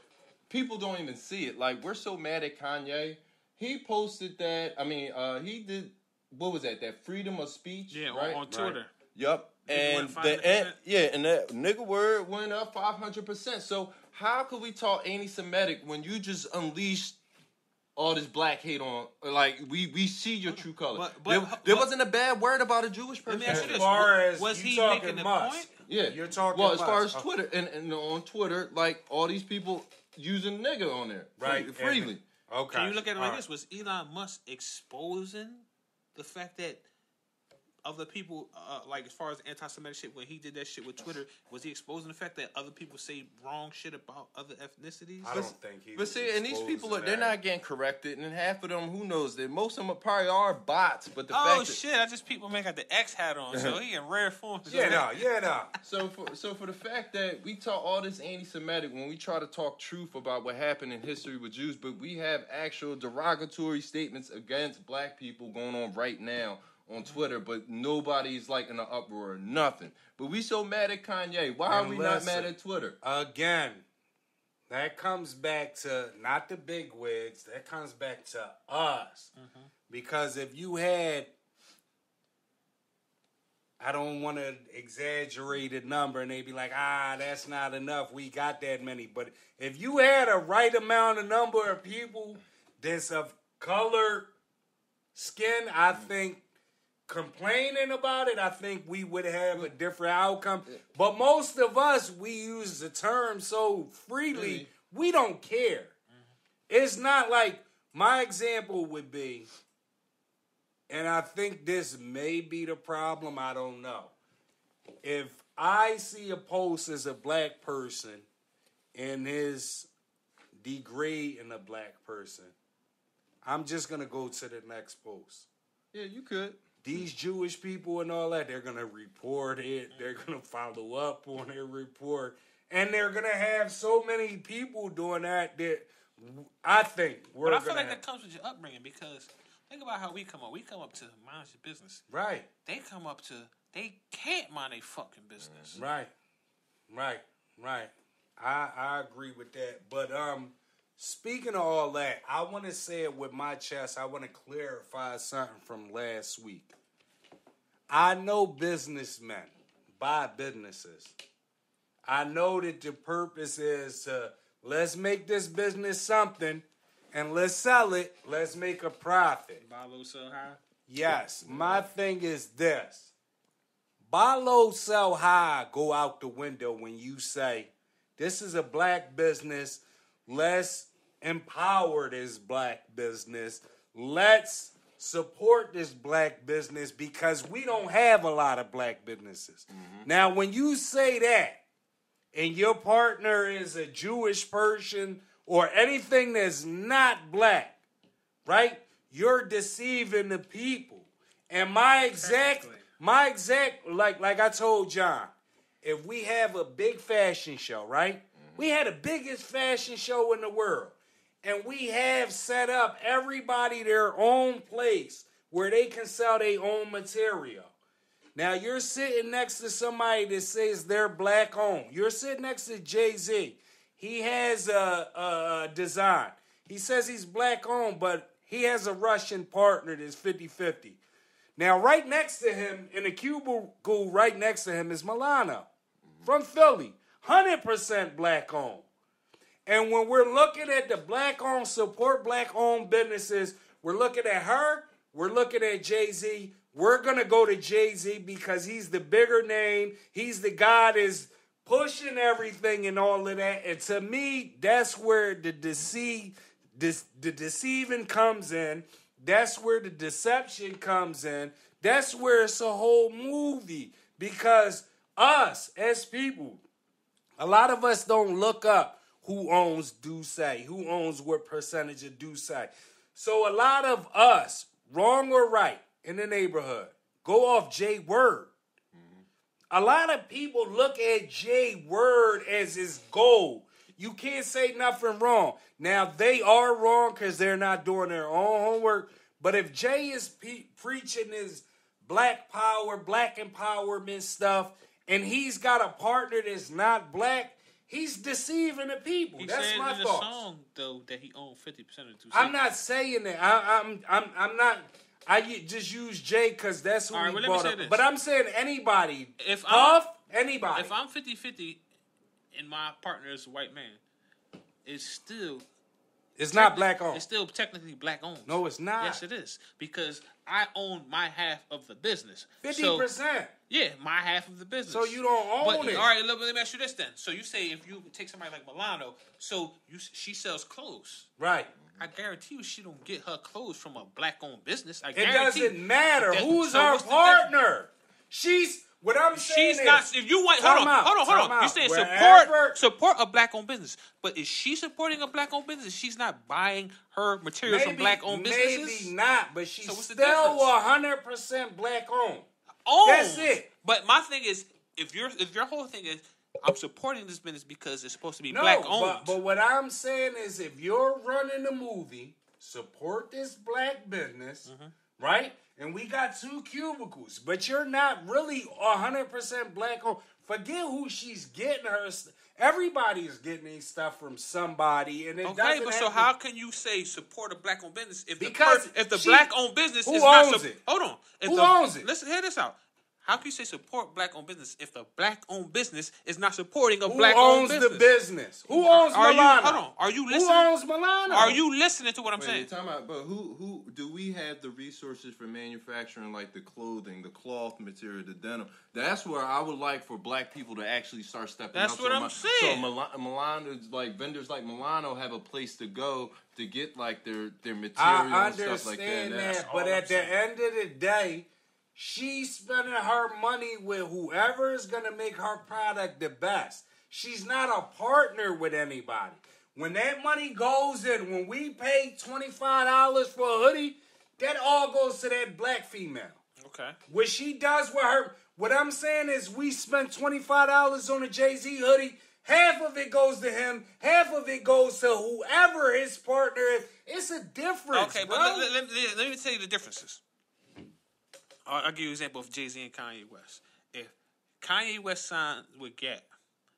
people don't even see it. Like we're so mad at Kanye. He posted that. I mean, he did. What was that? That freedom of speech. Yeah, right? on Twitter. Right. Yup. And that nigga word went up 500%. So how could we talk anti-Semitic when you just unleashed all this black hate on? Like we see your true color. There wasn't a bad word about a Jewish person. Let me ask you this: as far as was he talking making the Musk, point? Yeah, you're talking. Well, as far as Twitter and on Twitter, like all these people using nigga on there, right, freely. Okay. Can you look at it like this? Was Elon Musk exposing the fact that other people, like as far as anti-Semitic shit, when he did that shit with Twitter, was he exposing the fact that other people say wrong shit about other ethnicities? I don't think he. But see, and these people they're that. not getting corrected, and half of them, who knows? That most of them probably are bots. But the oh fact that, shit! I just people man got the X hat on, so he in rare form. Yeah. So for the fact that we talk all this anti-Semitic when we try to talk truth about what happened in history with Jews, but we have actual derogatory statements against black people going on right now on Twitter, but nobody's like in an uproar or nothing. But we so mad at Kanye. Why are we not mad at Twitter? Again, that comes back to not the big wigs. That comes back to us. Mm-hmm. Because if you had, I don't want to exaggerate a number, and they be like, that's not enough. We got that many. But if you had a right amount of number of people that's of color, skin, I think complaining about it, I think we would have a different outcome. But most of us, we use the term so freely, we don't care. It's not like, my example would be, and I think this may be the problem, I don't know. If I see a post as a black person and is degrading a black person, I'm just going to go to the next post. Yeah, you could. These Jewish people and all that, they're going to report it. They're going to follow up on their report. And they're going to have so many people doing that I think we're going to... But I feel like that comes with your upbringing because think about how we come up. We come up to mind your business. Right. They come up to, they can't mind their fucking business. Right. I agree with that. But speaking of all that, I want to say it with my chest. I want to clarify something from last week. I know businessmen buy businesses. I know that the purpose is let's make this business something and let's sell it. Let's make a profit. Buy low, sell high? Yes. My thing is this. Buy low, sell high, go out the window when you say, this is a black business. Let's empower this black business. Let's support this black business because we don't have a lot of black businesses. Mm-hmm. Now, when you say that and your partner is a Jewish person or anything that's not black, right? You're deceiving the people. And my exact, like I told John, if we have a big fashion show, right? Mm-hmm. We had the biggest fashion show in the world. And we have set up everybody their own place where they can sell their own material. Now, you're sitting next to somebody that says they're black owned. You're sitting next to Jay-Z. He has a design. He says he's black owned, but he has a Russian partner that's 50-50. Now, right next to him, in a cubicle right next to him is Milano from Philly. 100% black owned. And when we're looking at the black-owned, support black-owned businesses, we're looking at her, we're looking at Jay-Z. We're going to go to Jay-Z because he's the bigger name. He's the guy that's pushing everything and all of that. And to me, that's where the deceiving comes in. That's where the deception comes in. That's where it's a whole movie. Because us, as people, a lot of us don't look up who owns Doucet, who owns what percentage of Doucet. So a lot of us, wrong or right, in the neighborhood, go off Jay Word. Mm-hmm. A lot of people look at Jay Word as his goal. You can't say nothing wrong. Now, they are wrong because they're not doing their own homework. But if Jay is preaching his black power, black empowerment stuff, and he's got a partner that's not black, he's deceiving the people. That's my thoughts. He said in the song, though, that he owned 50% of the 2. I'm not saying that. I'm not. I just use Jay because that's who he brought up. But I'm saying anybody. Anybody. If I'm 50-50 and my partner is a white man, it's still... It's not black owned. It's still technically black owned. No, it's not. Yes, it is. Because I own my half of the business. 50%. Yeah, my half of the business. So you don't own it. All right, let me ask you this then. So you say if you take somebody like Milano, she sells clothes. Right. I guarantee you she don't get her clothes from a black-owned business. It doesn't matter. Who's her partner? What I'm saying She's is, not. If you want, hold on. You're saying support a black-owned business, but is she supporting a black-owned business? She's not buying her materials from black-owned businesses. Maybe not, but she's still 100% black-owned. That's it. But my thing is, if your whole thing is, I'm supporting this business because it's supposed to be black-owned. But what I'm saying is, if you're running a movie, support this black business, right? And we got 2 cubicles, but you're not really 100% black-owned. Forget who she's getting her. Everybody is getting these stuff from somebody, and it doesn't. But so how can you say support a black-owned business if the black-owned business who is owns not? It? Hold on. Who owns it? Listen, hear this out. How can you say support black-owned business if the black-owned business is not supporting a black-owned business? Who owns the business? Who owns Milano? Hold on. Are you listening? Who owns Milano? Are you listening to what I'm saying? But who do we have the resources for manufacturing, like the clothing, the cloth material, the denim? That's where I would like for black people to actually start stepping up. That's what I'm saying. So Milano, like vendors like Milano, have a place to go to get like their material and stuff like that. I understand that, but at the end of the day, she's spending her money with whoever is going to make her product the best. She's not a partner with anybody. When that money goes in, when we pay $25 for a hoodie, that all goes to that black female. Okay. What she does with her, what I'm saying is we spent $25 on a Jay-Z hoodie. Half of it goes to him. Half of it goes to whoever his partner is. It's a difference, Okay, bro. but let me tell you the differences. I'll give you an example of Jay-Z and Kanye West. If Kanye West signed with Gap,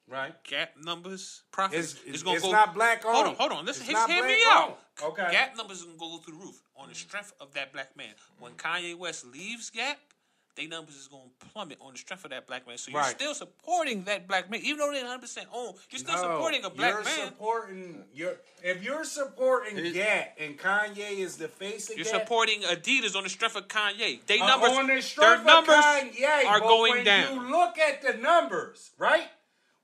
right? Gap numbers, profits is going to go. It's not black owned. Hold on. Listen, hear me out. Okay. Gap numbers is going to go through the roof on the strength of that black man. When Kanye West leaves Gap, their numbers is going to plummet on the strength of that black man. So you're still supporting that black man, even though they're 100% owned. You're still supporting a black man. If you're supporting Gap and Kanye is the face of Gap, you're supporting Adidas on the strength of Kanye. Their numbers Kanye, are going down. When you look at the numbers, right?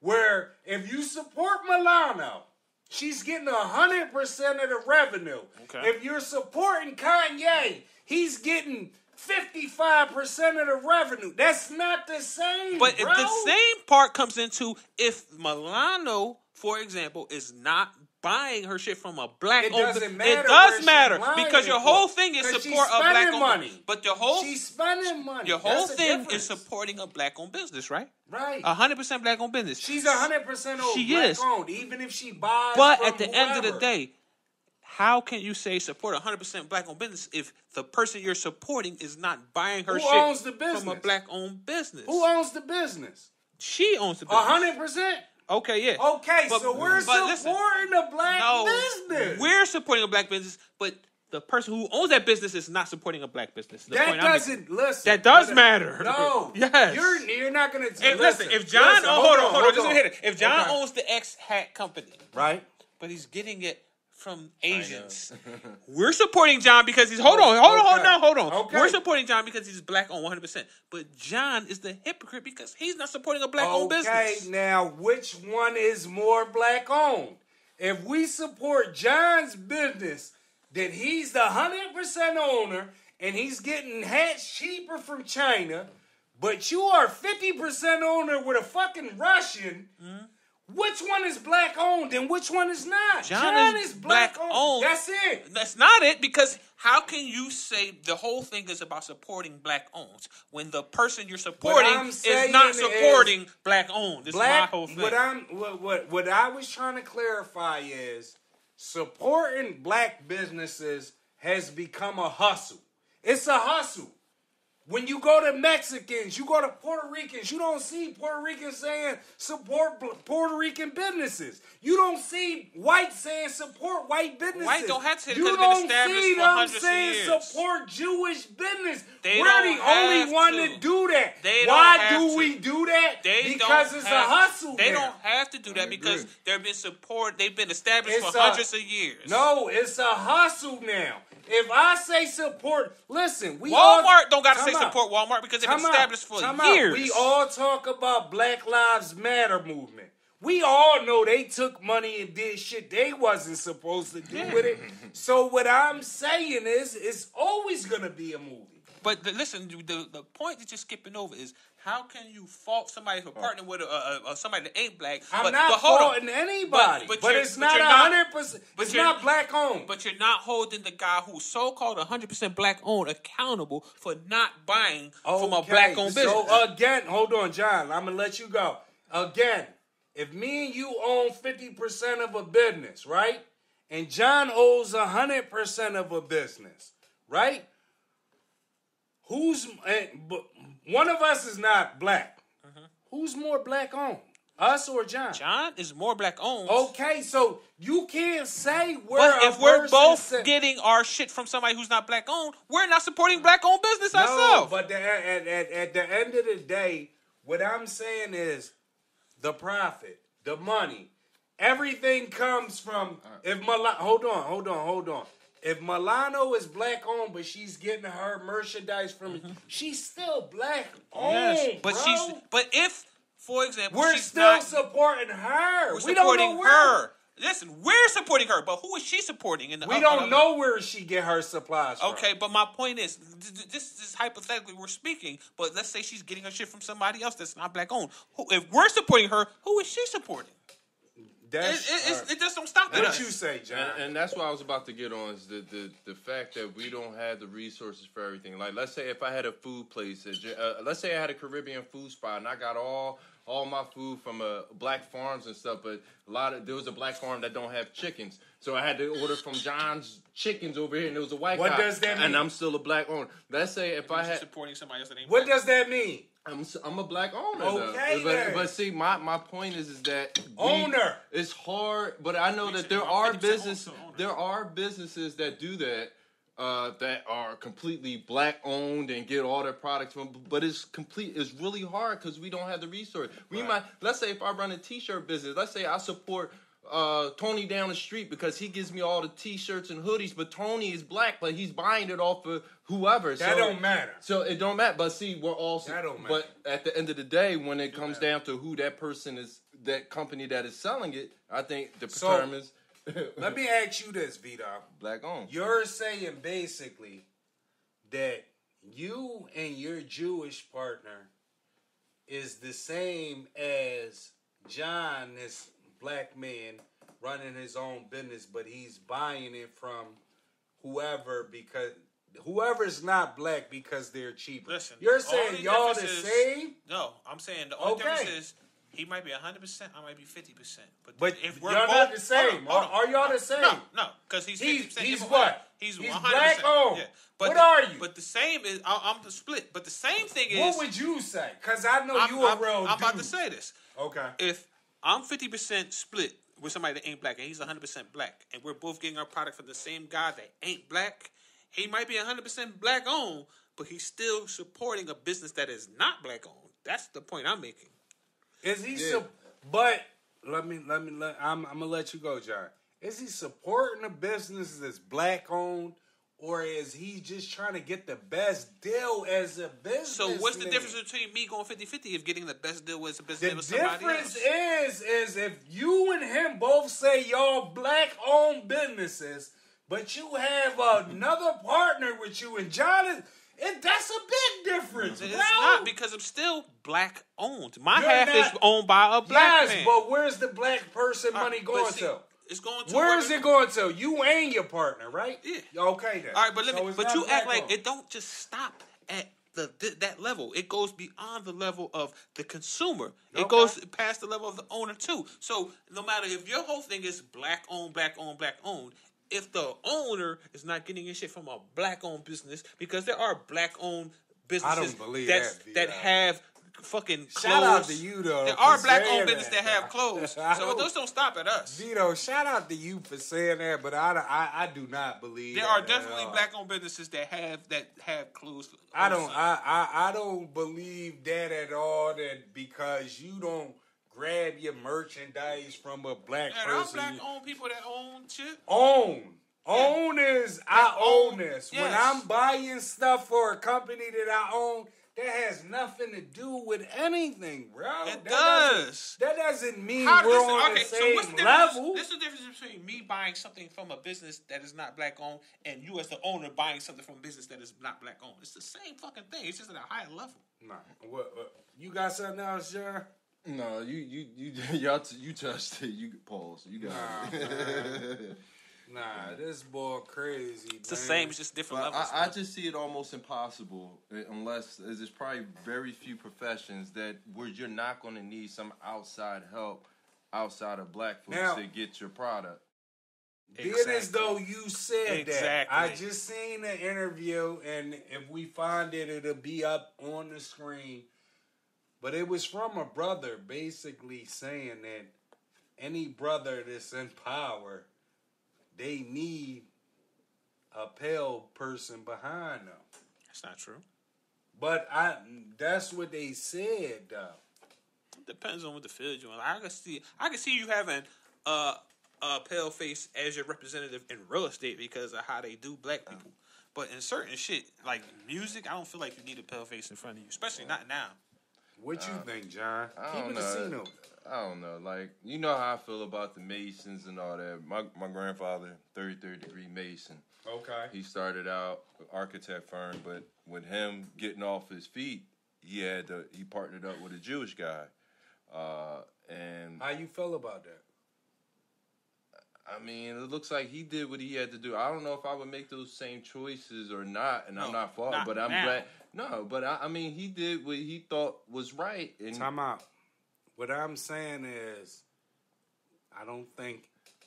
Where if you support Milano, she's getting 100% of the revenue. Okay. If you're supporting Kanye, he's getting 55% of the revenue. That's not the same, But bro. The same part comes into if Milano, for example, is not buying her shit from a black it owned doesn't matter. It does matter because your whole thing is support a black owned money. But she's spending money. Your whole thing is supporting a black owned business, right? Right. 100% black owned business. She's 100% black owned, even if she buys. But from at the whoever. end of the day, how can you say support 100% black-owned business if the person you're supporting is not buying her shit from a black-owned business? Who owns the business? She owns the business. 100%? Okay, yeah. Okay, so we're supporting a black business. We're supporting a black business, but the person who owns that business is not supporting a black business. That doesn't, listen. That does matter. No. Yes. You're not going to... Listen, if John... Hold on. Just hit it. If John owns the X hat company... Right. But he's getting it from Asians. We're supporting John because he's... Hold on. Okay. We're supporting John because he's black-owned 100%. But John is the hypocrite because he's not supporting a black-owned business. Okay, now, which one is more black-owned? If we support John's business, then he's the 100% owner, and he's getting hats cheaper from China, but you are 50% owner with a fucking Russian... Mm-hmm. Which one is black owned and which one is not? John is black owned. That's it. That's not it, because how can you say the whole thing is about supporting black owned when the person you're supporting is not supporting black owned? This is my whole thing. What I was trying to clarify is supporting black businesses has become a hustle. It's a hustle. When you go to Mexicans, you go to Puerto Ricans, you don't see Puerto Ricans saying support Puerto Rican businesses. You don't see whites saying support white businesses. White don't have to say it because they've been established for hundreds of years. You don't see them saying support Jewish business. We're the only one to do that. Why do we do that? Because it's a hustle. They don't have to do that because they've been established for hundreds of years. No, it's a hustle now. If I say support, listen, Walmart don't got to say support Walmart because they've been established for years. We all talk about Black Lives Matter movement. We all know they took money and did shit they wasn't supposed to do with it. So what I'm saying is, it's always going to be a movie. But listen, the point that you're skipping over is how can you fault somebody for partnering with somebody that ain't black? I'm not faulting anybody, but it's not 100%. It's not black owned. But you're not holding the guy who's so-called 100% black owned accountable for not buying from a black owned business. So again, hold on, John. I'm gonna let you go. Again, if me and you own 50% of a business, right, and John owes 100% of a business, right? One of us is not black. Mm-hmm. Who's more black owned? Us or John? John is more black owned. Okay, so you can't say if we're both getting our shit from somebody who's not black owned, we're not supporting black owned business ourselves. But at the end of the day, what I'm saying is the profit, the money, everything comes from. Hold on. If Milano is black owned, but she's getting her merchandise from, she's still black owned. Yes, but if, for example, we're still supporting her. We're supporting her. Listen, we're supporting her, but who is she supporting? We don't know where she get her supplies from. Okay, but my point is, this is hypothetically we're speaking, but let's say she's getting her shit from somebody else that's not black owned. If we're supporting her, who is she supporting? It just don't stop at us. What you say, John? And that's what I was about to get on is the fact that we don't have the resources for everything. Like, let's say if I had a food place, let's say I had a Caribbean food spot, and I got all my food from black farms and stuff, but there was a black farm that don't have chickens, so I had to order from John's Chickens over here, and it was a white guy. What does that mean? And I'm still a black owner. Let's say if I had supporting somebody else that ain't. What does that mean? I'm a black owner. Okay, but see, my point is that owner. It's hard, but I know that there are businesses that do that. That are completely black owned and get all their products from, but it's really hard because we don't have the resource. Let's say if I run a t-shirt business, let's say I support Tony down the street because he gives me all the t-shirts and hoodies, but Tony is black, but he's buying it off of whoever. That don't matter. So it don't matter. But see, we're also. That don't matter. But at the end of the day, when it comes down to who that person is, that company that is selling it, I think determines. Let me ask you this, Vito. Black owned. You're saying basically that you and your Jewish partner is the same as John, this black man running his own business, but he's buying it from whoever because whoever's not black because they're cheaper. Listen, you're saying y'all the same? No, I'm saying the only difference is he might be 100%, I might be 50%. But if we're y'all not the same. Are y'all the same? No, because he's 50%. He's what? He's 100%. Black owned. Yeah. What are you? But the same is, I'm the split. But the same thing is. What would you say? Because I know you a real dude. I'm about to say this. Okay. If I'm 50% split with somebody that ain't black and he's 100% black, and we're both getting our product from the same guy that ain't black, he might be 100% black owned, but he's still supporting a business that is not black owned. That's the point I'm making. Is he? But I'm gonna let you go, John. Is he supporting a business that's black owned, or is he just trying to get the best deal as a business? So what's the difference between me going 50-50 if getting the best deal as a business with somebody else? The difference is if you and him both say y'all black owned businesses, but you have another partner with you, and John is. That's a big difference, bro. It's not because I'm still black owned. My half is owned by a black man. Yes, but where's the black person money going to? It's going to. Where is it going to? You and your partner, right? Yeah. Okay then. All right, but you act like it don't just stop at that level. It goes beyond the level of the consumer. It goes past the level of the owner too. So no matter if your whole thing is black owned, if the owner is not getting his shit from a black-owned business, because there are black-owned businesses I don't believe that have fucking clothes. Shout out to you, though. There are black-owned businesses that have clothes. So those don't stop at us. Vito, shout out to you for saying that, but I do not believe there are definitely black-owned businesses that have clothes. I don't believe that at all. That because you don't grab your merchandise from a black person. There are black-owned people that own shit. Own is I own this. Yeah. When I'm buying stuff for a company that I own, That has nothing to do with anything, bro. It does. That doesn't mean we're listen, on okay, the so same what's the level. This is the difference between me buying something from a business that is not black owned and you as the owner buying something from a business that is not black owned. It's the same fucking thing. It's just at a higher level. Nah, what? You got something else, John? No, you touched it. You pause. You got it. Nah, this boy crazy. It's the same. It's just different levels. I just see it almost impossible unless there's probably very few professions where you're not going to need some outside help outside of black folks to get your product. Being as though you said that. I just seen the interview, and if we find it, it'll be up on the screen. But it was from a brother basically saying that any brother that's in power, they need a pale person behind them. That's not true. But that's what they said, though. It depends on what the field you're in. I can see you having a pale face as your representative in real estate because of how they do black people. But in certain shit, like music, I don't feel like you need a pale face in front of you, especially not now. What you think, John? Keep it a scene. I don't know. Like, you know how I feel about the Masons and all that. My grandfather, 33rd degree Mason. Okay. He started out with architect firm, but with him getting off his feet, he partnered up with a Jewish guy. And how you feel about that? I mean, it looks like he did what he had to do. I don't know if I would make those same choices or not, and I'm not faulting, but I'm glad. No, but I mean, he did what he thought was right. And time out. What I'm saying is, I don't think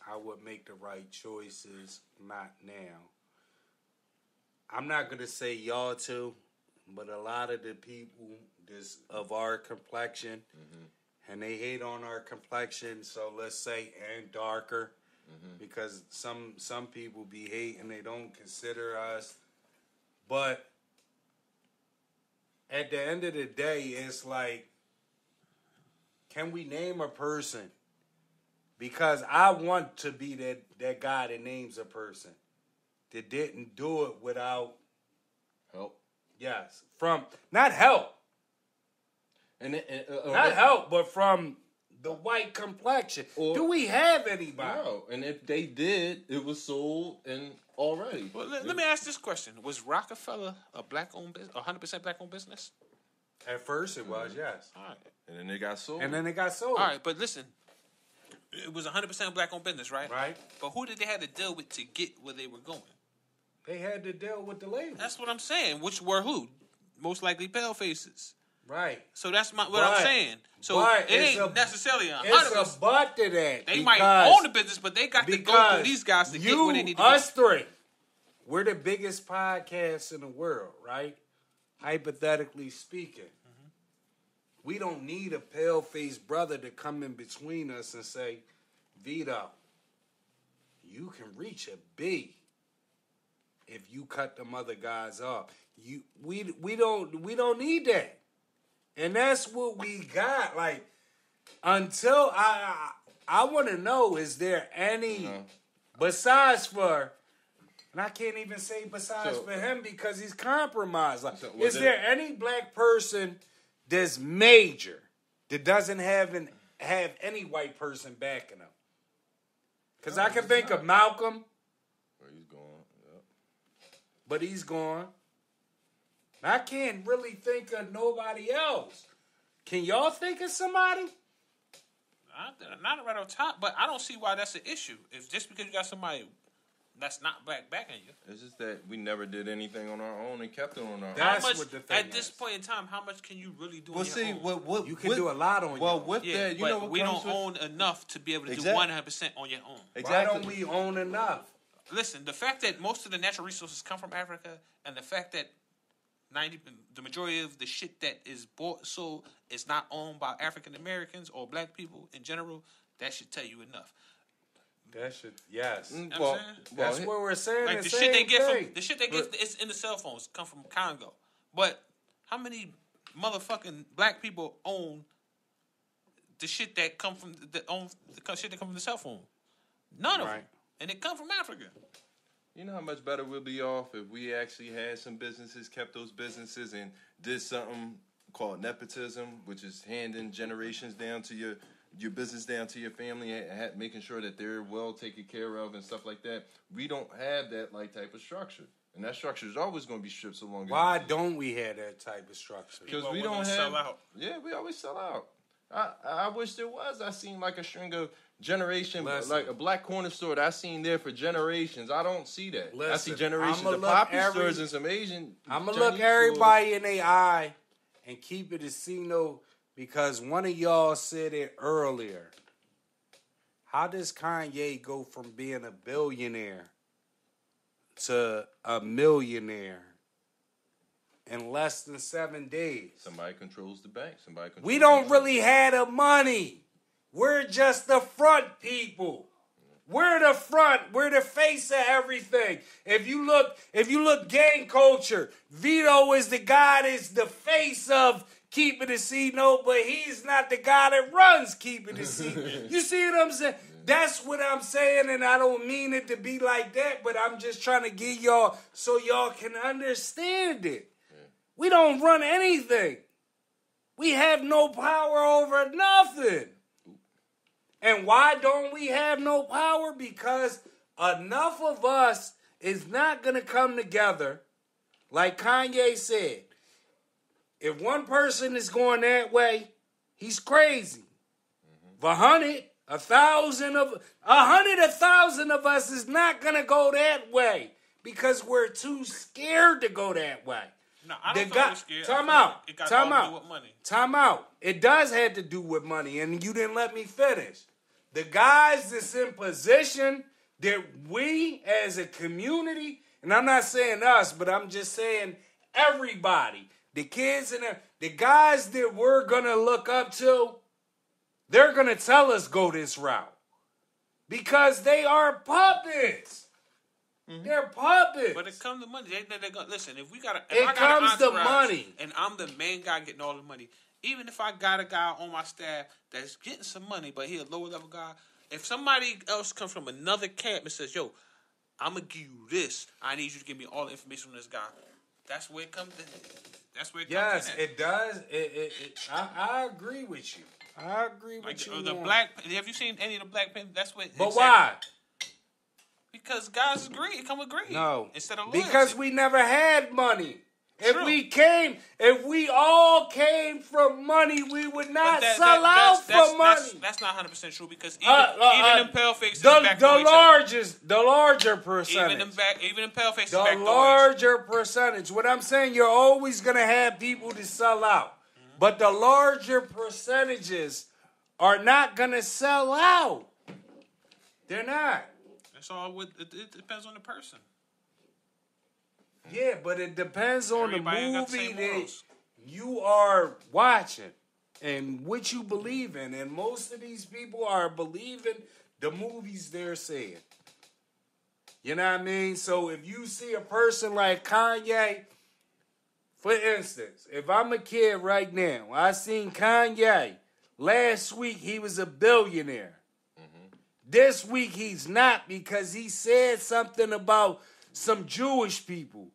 I would make the right choices, not now. I'm not going to say y'all too, but a lot of the people of our complexion, and they hate on our complexion, so let's say, and darker, because some people be hating, they don't consider us. But at the end of the day, it's like, can we name a person? Because I want to be that guy that names a person that didn't do it without help. Yes, not help, not help, but from the white complexion. Do we have anybody? No, and if they did, it was sold and already. Well, let me ask this question: was Rockefeller a black-owned business, 100% black-owned business? At first, it was, yes. All right. And then they got sold. All right, but listen, it was 100% black-owned business, right? Right. But who did they have to deal with to get where they were going? They had to deal with the label. That's what I'm saying. Which were who? Most likely pale faces. Right. So that's what I'm saying. So it ain't necessarily 100%. It's a but to that. They might own the business, but they got to go through these guys to get where they need to go. Us three, we're the biggest podcast in the world, right? Hypothetically speaking. We don't need a pale-faced brother to come in between us and say, Vito, you can reach a B if you cut them other guys off. We don't need that. And that's what we got. Like, until I want to know, is there any, besides for, and I can't even say besides for him because he's compromised. Like, is there any black person that's major that doesn't have any white person backing him? Because I can think of Malcolm. He's gone. Yep. But he's gone. I can't really think of nobody else. Can y'all think of somebody? Not right on top, but I don't see why that's an issue. If just because you got somebody that's not black backing you. It's just that we never did anything on our own and kept it on our own. That's what the thing at this point in time, how much can you really do on your own? What you can do a lot on your own. With that, you know what we don't own enough to be able to do 100% on your own. Exactly. Why don't we own enough? Listen, the fact that most of the natural resources come from Africa and the fact that the majority of the shit that is bought sold is not owned by African Americans or black people in general, that should tell you enough. That should, yes. That's what we're saying. Like the shit they get it's in the cell phones come from Congo. But how many motherfucking black people own the shit that come from the cell phone? None of them, and it come from Africa. You know how much better we'll be off if we actually had some businesses, kept those businesses, and did something called nepotism, which is handing generations down to your business down to your family, making sure that they're well taken care of and stuff like that. We don't have that type of structure. And that structure is always going to be stripped so long. Why don't we have that type of structure? Because we don't sell out. Yeah, we always sell out. I wish there was. I seen a string of generation, like a black corner store that I seen there for generations. I don't see that. I see generations of poppy stores and some Asian. I'm going to look everybody in their eye and keep it a C-note because one of y'all said it earlier. How does Kanye go from being a billionaire to a millionaire in less than 7 days? Somebody controls the bank. We don't really have the money. We're just the front people. We're the front. We're the face of everything. If you look gang culture, Vito is the guy that's the face of Keep It a C-Note, but he's not the guy that runs Keep It a C-Note. You see what I'm saying? That's what I'm saying, and I don't mean it to be like that, but I'm just trying to get y'all so y'all can understand it. Yeah. We don't run anything. We have no power over nothing. And why don't we have no power? Because enough of us is not going to come together. Like Kanye said, if one person is going that way, he's crazy. Mm-hmm. 1,000 of us is not going to go that way because we're too scared to go that way. No, I don't think we're scared. Time out. It does have to do with money, and you didn't let me finish. The guys that's in position that we as a community, and I'm not saying us, but I'm just saying everybody, the kids and the guys that we're going to look up to, they're going to tell us go this route. Because they are puppets. Mm-hmm. They're puppets. But it comes to money. They're gonna, listen, if it comes to money. And I'm the main guy getting all the money, even if I got a guy on my staff that's getting some money, but he a lower level guy, if somebody else comes from another camp and says, yo, I'm going to give you this, I need you to give me all the information on this guy. That's where it comes in. Yes, it does. I agree with you. I agree with you. Have you seen any of the Black Panther? That's what. But why? Because guys come agree. No, instead of loyalty. Because we never had money. If we all came from money, we would not sell out for money. That's not 100% true because even them pale faces back the larger percentage. Even them pale faces the larger percentage. What I'm saying, you're always gonna have people to sell out, but the larger percentages are not gonna sell out. They're not. That's all. It depends on the person. Yeah, but it depends on the movie that you are watching and what you believe in. And most of these people are believing the movies they're seeing. You know what I mean? So if you see a person like Kanye, for instance, if I'm a kid right now, I seen Kanye. Last week he was a billionaire. Mm-hmm. This week he's not because he said something about some Jewish people.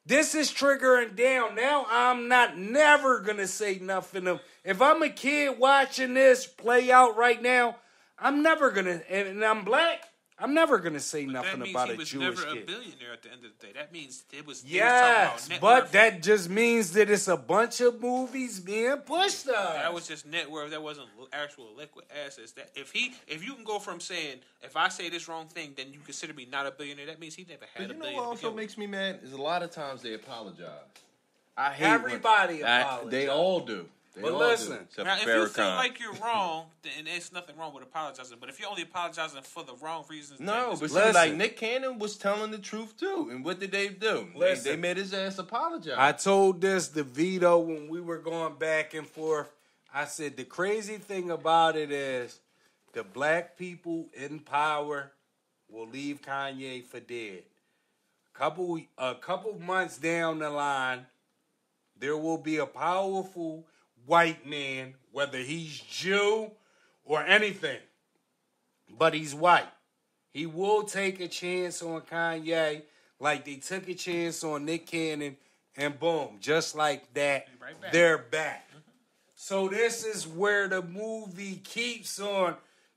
This is triggering down. Now I'm never going to say nothing. If I'm a kid watching this play out right now, I'm never going to, and I'm black, I'm never going to say nothing about a Jewish kid. That means he was never a billionaire at the end of the day. That means it was... Yes, but that just means that it's a bunch of movies being pushed up. That was just net worth. That wasn't actual liquid assets. That if you can go from saying, if I say this wrong thing, then you consider me not a billionaire, that means he never had a billion. You know what also makes me mad? Is a lot of times they apologize. I hate everybody apologize. They all do. But listen, now if you feel like you're wrong, then there's nothing wrong with apologizing. But if you're only apologizing for the wrong reasons, no. But see, like Nick Cannon was telling the truth too, and what did they do? They made his ass apologize. I told this to Vito when we were going back and forth. I said the crazy thing about it is the black people in power will leave Kanye for dead. A couple months down the line, there will be a powerful white man, whether he's Jew or anything, but he's white. He will take a chance on Kanye like they took a chance on Nick Cannon and boom, just like that, Right back. they're back. So this is where the movie keeps on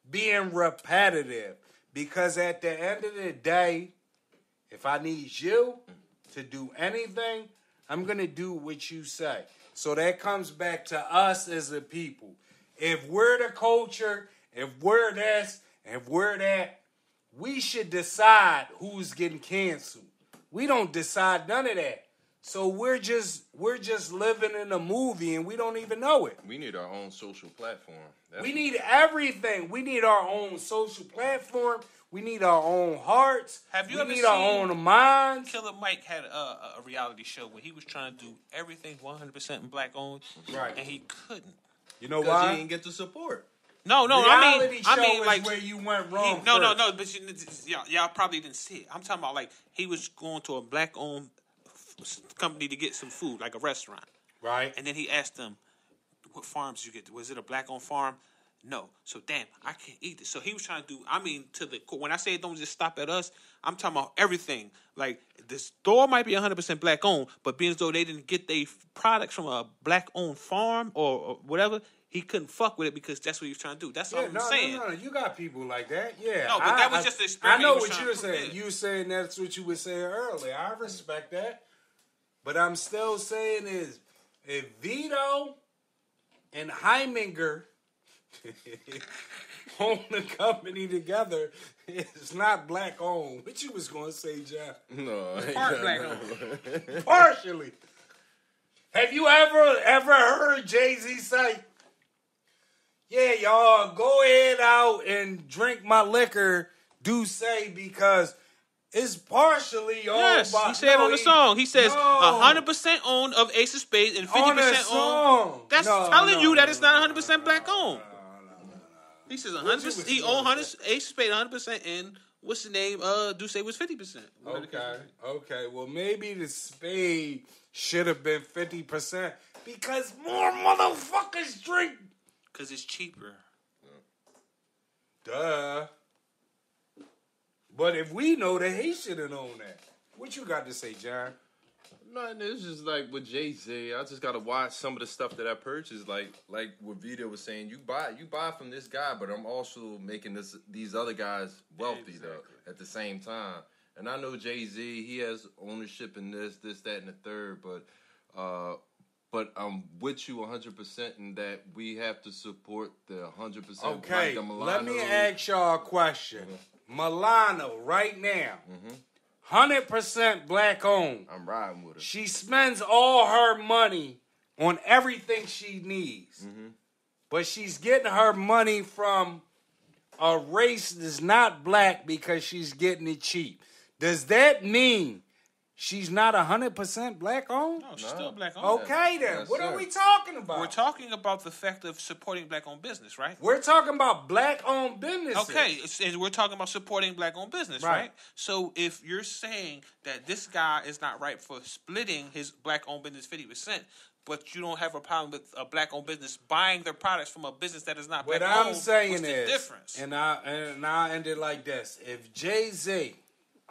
being repetitive. Because at the end of the day, if I need you to do anything, I'm going to do what you say. So that comes back to us as a people. If we're the culture, if we're this, if we're that, we should decide who's getting canceled. We don't decide none of that. So we're just living in a movie and we don't even know it. We need our own social platform. We need everything. We need our own social platform. We need our own hearts. Have you we ever need our seen own minds. Killer Mike had a reality show where he was trying to do everything 100% in black owned, Right. and he couldn't. You know Because why? he didn't get the support. No, Reality I show mean, is like where you went wrong. no, first. but y'all probably didn't see it. I'm talking about like he was going to a black owned company to get some food, like a restaurant, Right. and then he asked them, "What farms you get? Was it a black owned farm?" No. So damn, I can't eat this. So he was trying to do. I mean, when I say it don't just stop at us, I'm talking about everything. Like the store might be 100% black owned, but being as though they didn't get their products from a black owned farm or whatever, he couldn't fuck with it because that's what he was trying to do. That's all I'm saying. No. You got people like that. Yeah. No, but that was just the experiment I know he was what trying you were to saying. prove. You were saying that's what you were saying earlier. I respect that. But I'm still saying is if Vito and Heiminger own the company together, it's not black owned. What you was gonna say, John? No. Part black owned. Partially. Have you ever heard Jay-Z say, "Yeah, y'all, go ahead out and drink my liquor, do say, because it's partially owned Yes, by..." he said on the song. He says No. 100% owned of Ace of Spades and 50% On the owned. song. That's No, telling no, you that no, it's not no, 100% black owned. No. He says What 100%. you He was owned gonna 100. Ace of Spades 100%, and what's the name? Duce was 50%. Okay. Well, maybe the spade should have been 50% because more motherfuckers drink. Because it's cheaper. Duh. But if we know that, he should have known that. What you got to say, John? Nothing. It's just like with Jay-Z. I just gotta watch some of the stuff that I purchased. Like what Vito was saying. You buy from this guy, but I'm also making these other guys wealthy though at the same time. And I know Jay-Z, he has ownership in this, that, and the third. But I'm with you 100% in that we have to support the 100%. Okay, like the Milano. let me ask y'all a question. Milano, right now, 100% black owned. I'm riding with her. She spends all her money on everything she needs. But she's getting her money from a race that's not black because she's getting it cheap. Does that mean she's not 100% black owned? No, she's still black owned. Okay, then. Yes, What sir. are we talking about? We're talking about the fact of supporting black owned business, right? We're talking about black owned businesses. Okay, and we're talking about supporting black owned business, right? Right. So if you're saying that this guy is not right for splitting his black owned business 50%, but you don't have a problem with a black owned business buying their products from a business that is not black What owned, I'm saying what's the is, difference? and I end it like this: if Jay-Z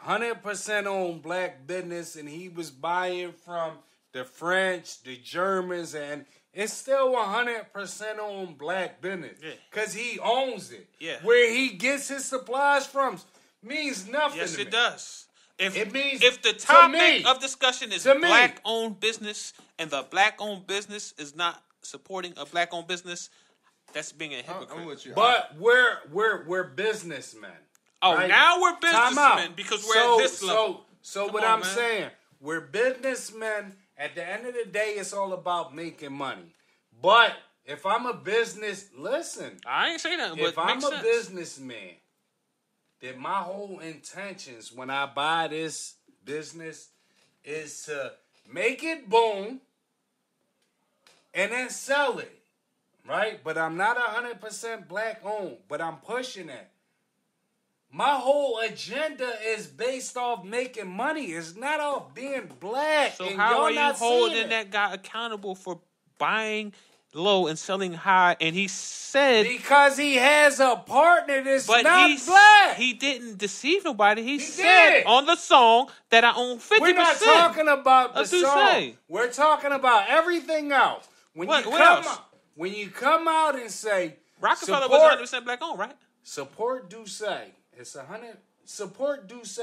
100% owned black business, and he was buying from the French, the Germans, and it's still 100% owned black business because he owns it. Yeah. Where he gets his supplies from means nothing. Yes, to it me. does. It means if the to me, topic of discussion is to me. black owned business and the black owned business is not supporting a black owned business, that's being a hypocrite. I'm with you. But we're businessmen. Oh, right? now we're Time out. businessmen because we're at this level. So Come what on, I'm man. saying, we're businessmen. At the end of the day, it's all about making money. But if I'm a business, listen. I ain't saying nothing, but If I'm makes a sense. businessman, then my whole intentions when I buy this business is to make it boom and then sell it, right? But I'm not 100% black owned, but I'm pushing it. My whole agenda is based off making money. It's not off being black. So and how y'all are you not seeing holding it. that guy accountable for buying low and selling high, and he said because he has a partner that's but not black. He didn't deceive nobody. He said did. on the song that I own 50%. We're not talking about the song. Say. We're talking about everything else. When you come out and say Rockefeller was 100% black owned, right? Support Duce. It's 100. Support Duce.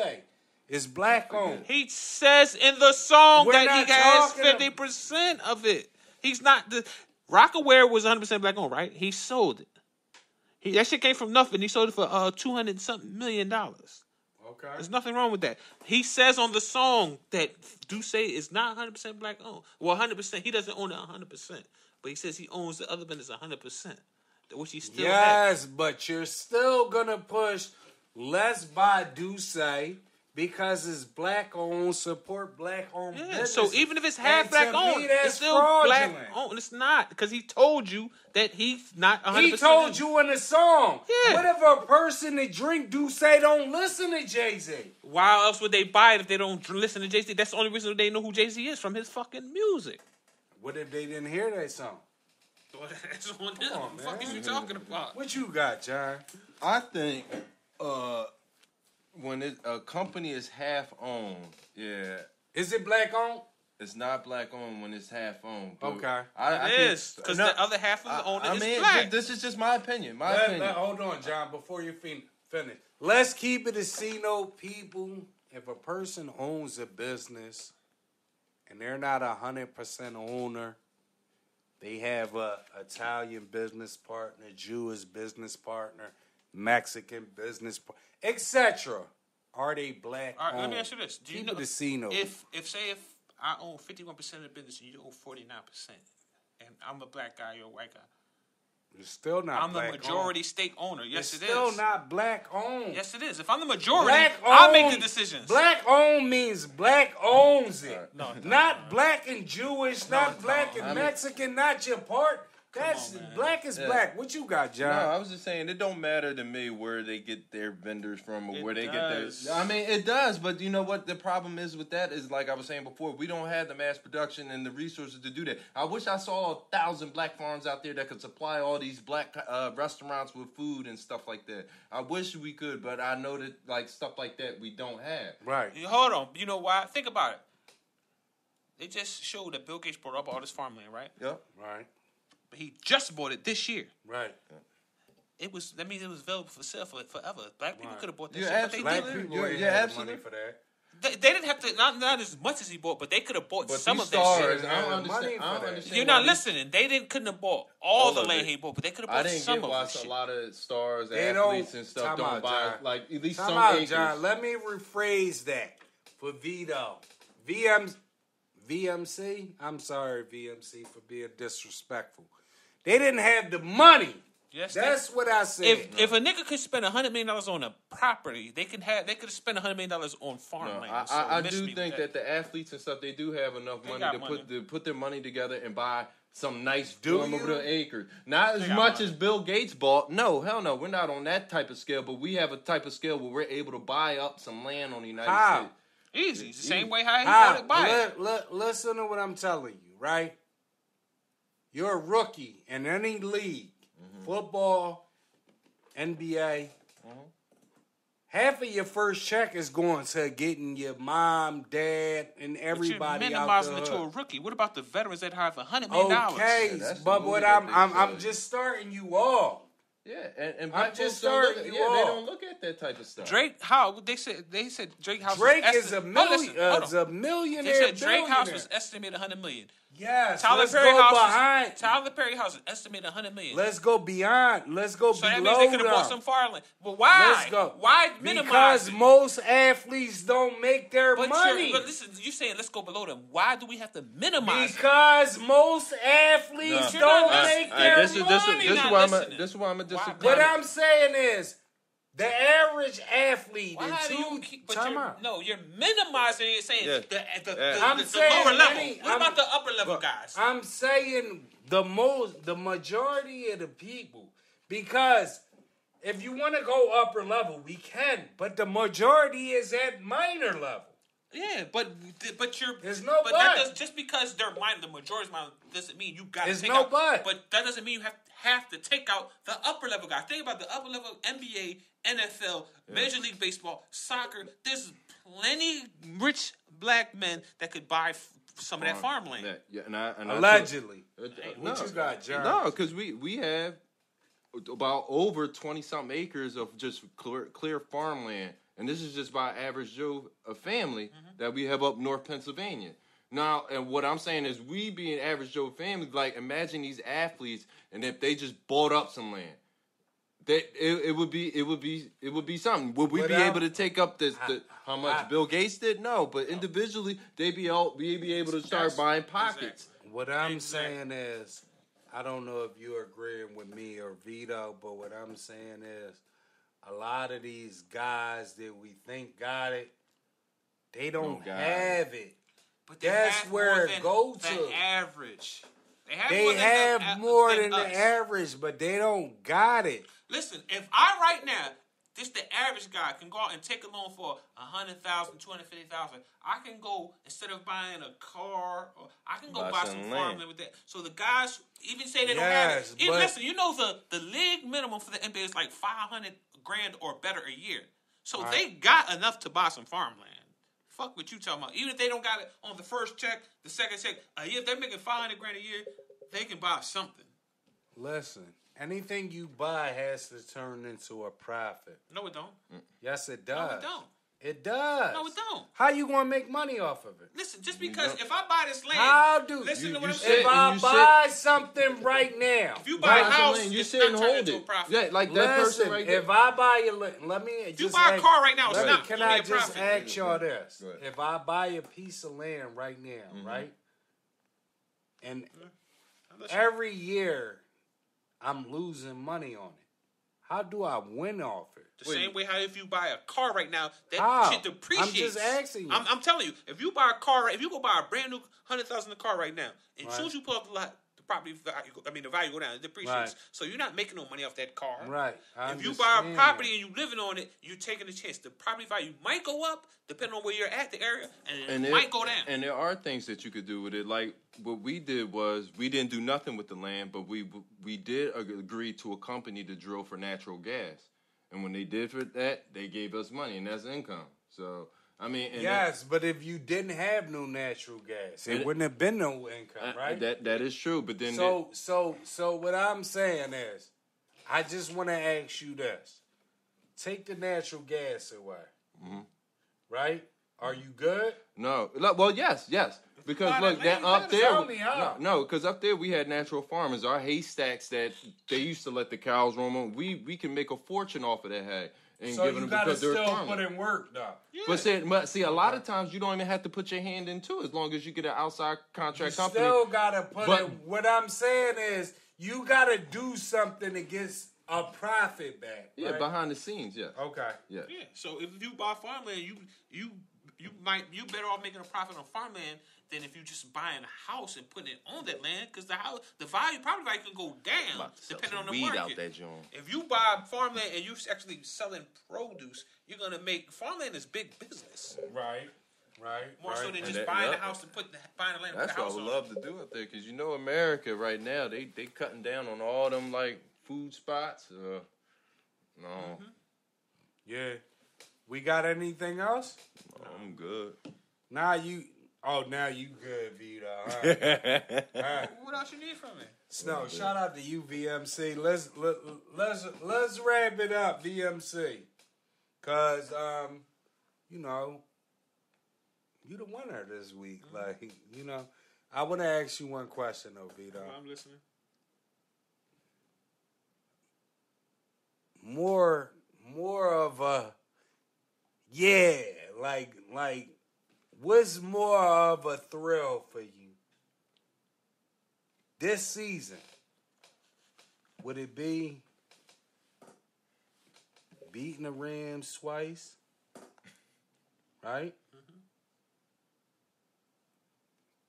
It's black owned. He says in the song that he has 50% of it. He's not the Rockaware was 100% black owned, right? He sold it. That shit came from nothing. He sold it for $200-something million. Okay. There's nothing wrong with that. He says on the song that Duce is not 100% black owned. Well, 100%. He doesn't own it 100%. But he says he owns the other business 100%. Which he still has. But you're still going to push Let's Buy Duce because it's black owned, support black owned business. So even if it's half black owned, it's still fraudulent. Black owned. It's not because he told you that he's not 100%. He told you in the song. Yeah. What if a person that drink Duce don't listen to Jay-Z? Why else would they buy it if they don't listen to Jay-Z? That's the only reason they know who Jay-Z is, from his fucking music. What if they didn't hear that song? That's on them. What the fuck is you talking about? What you got, John? I think when a company is half owned, is it black owned? It's not black owned when it's half owned. Okay, it is because the other half of the owner is black. This is just my opinion. Hold on, John. Before you finish, let's keep it a C-note, people. If a person owns a business and they're not 100% owner, they have a Italian business partner, Jewish business partner, Mexican business partner, etc. Are they black? All right, let me ask you this: Do you know the C-note? If I own 51% of the business and you own 49%, and I'm a black guy, you're a white guy, it's still not. I'm the majority stake owner. Yes, it is. Still not black owned. Yes, it is. If I'm the majority, I'll make the decisions. Black owned means black owns it. Not black and Jewish, not black and Mexican, not your part. That's black is black. What you got, John? No, I was just saying it don't matter to me where they get their vendors from or where they get their. I mean, it does, but you know what the problem is with that is, like I was saying before, we don't have the mass production and the resources to do that. I wish I saw 1,000 black farms out there that could supply all these black restaurants with food and stuff like that. I wish we could, but I know that like stuff like that we don't have. Right. Hold on. You know why? Think about it. They just showed that Bill Gates brought up all this farmland, right? Yep. Right. He just bought it this year. Right. That means it was available for sale forever. Black people could have bought that shit, but they didn't. Absolutely. Money for that. They didn't have to, not as much as he bought, but they could have bought some of that shit. I don't understand. You're not listening. They couldn't have bought all the land he bought, but they could have bought some of it. I didn't get why a lot of stars, athletes, and stuff don't buy, like, at least some acres. John, let me rephrase that for Vito. VMC? I'm sorry, VMC, for being disrespectful. They didn't have the money. Yes, that's what I said. If a nigga could spend $100 million on a property, they could have spent $100 million on farmland. I do think that the athletes and stuff, they do have enough money to put their money together and buy some nice farm over the acre. Not as much as Bill Gates bought. No, hell no. We're not on that type of scale, but we have a type of scale where we're able to buy up some land on the United States. Easy. It's the same way how he bought it, buy it. Listen to what I'm telling you, right? You're a rookie in any league, football, NBA. Half of your first check is going to getting your mom, dad, and everybody out there. Minimizing it to a rookie. What about the veterans that have $100 million? Okay, but what I'm just starting you off. Yeah, and black folks don't look, they don't look at that type of stuff. Drake, they said Drake House. Drake is a millionaire. They said Drake House was estimated $100 million. Yes, Tyler Perry House is estimated $100 million. Let's go beyond. Let's go below. So that means they could have bought some farmland. But why? Let's go. Why minimize? Because most athletes don't make their money. But listen, you saying let's go below them. Why do we have to minimize? Because most athletes don't make their money. This is why I'm a disagree. What I'm saying is, the average athlete you're minimizing it, saying the saying lower level. What about the upper level guys? I'm saying the majority of the people, because if you want to go upper level, we can, but the majority is at minor level. Yeah, but you're. There's no but. That does, just because they're the majority's minor doesn't mean you got to take out. But that doesn't mean you have to take out the upper level guys. Think about the upper level NBA, NFL, Major League Baseball, soccer. There's plenty rich black men that could buy some of that farmland. And allegedly. What you got, John? No, because we have about over 20-something acres of just clear farmland. And this is just by average Joe, a family that we have up North Pennsylvania. Now, and what I'm saying is we being average Joe family, like imagine these athletes and if they just bought up some land. It would be something. Would we be able to take up how much Bill Gates did? No, but individually we'd be able to start buying pockets. Exactly. What I'm saying is, I don't know if you're agreeing with me or Vito, but what I'm saying is, a lot of these guys that we think got it, they don't have it. But that's where it goes to. The average. They have more than the average, but they don't got it. Listen, if I right now, the average guy can go out and take a loan for $100,000, $250,000, I can go instead of buying a car, or I can go buy some farmland with that. So the guys even say they don't have it. Even, listen, you know the league minimum for the NBA is like $500,000 or better a year. So they got enough to buy some farmland. Fuck what you talking about. Even if they don't got it on the first check, the second check, a year, if they're making $500,000 a year, they can buy something. Listen, anything you buy has to turn into a profit. No, it don't. Yes, it does. No, it don't. It does. No, it don't. How you gonna make money off of it? Listen, just because if I buy this land, listen to what I'm saying. If I buy something right now, if you buy a house, you sit and hold it. Yeah, like that person right there. If I buy your land, if you buy a car right now, it's not. Can I just ask y'all this? If I buy a piece of land right now, right, and every year I'm losing money on it, how do I win off it? The same way how if you buy a car right now, that shit depreciates. I'm just asking you. I'm telling you, if you buy a car, if you go buy a brand new $100,000 car right now, and as soon as you pull up the lot, the property value, the value go down, it depreciates. Right. So you're not making no money off that car. Right. If you buy a property and you living on it, you're taking a chance. The property value might go up depending on where you're at, the area, and it might go down. And there are things that you could do with it. Like what we did was we didn't do nothing with the land, but we did agree to a company to drill for natural gas. And when they did for that, they gave us money, and that's income. So, I mean... but if you didn't have no natural gas, it wouldn't have been no income, right? That is true, but then... So what I'm saying is, I just want to ask you this. Take the natural gas away, right? Are you good? No. Well, yes. Because look, that up there, because up there we had natural farmers. Our haystacks that they used to let the cows roam on. We can make a fortune off of that hay and so giving them because they're farmers. So you got to still put in work, though. Yeah. But see, a lot of times you don't even have to put your hand into it as long as you get an outside contract company. You still got to put in. What I'm saying is, you got to do something to get a profit back. Yeah, right? Behind the scenes. Yeah. Okay. Yeah. So if you buy farmland, you better off making a profit on farmland than if you just buying a house and putting it on that land, because the property value can go down depending on the market. Out that joint. If you buy farmland and you actually selling produce, you're gonna make farmland is big business. Right. More so than just buying a house and buying the land. That's what I would love to do up there, because America right now they cutting down on all them like food spots. No. Mm-hmm. Yeah. We got anything else? No, I'm good. Now you good, Vito. All right. What else you need from me? Snow, shout out to you, VMC. Let's wrap it up, VMC. Cause you the winner this week. Mm-hmm. Like, I want to ask you one question though, Vito. I'm listening. More of a like what's more of a thrill for you this season? Would it be beating the Rams twice, right? Mm-hmm.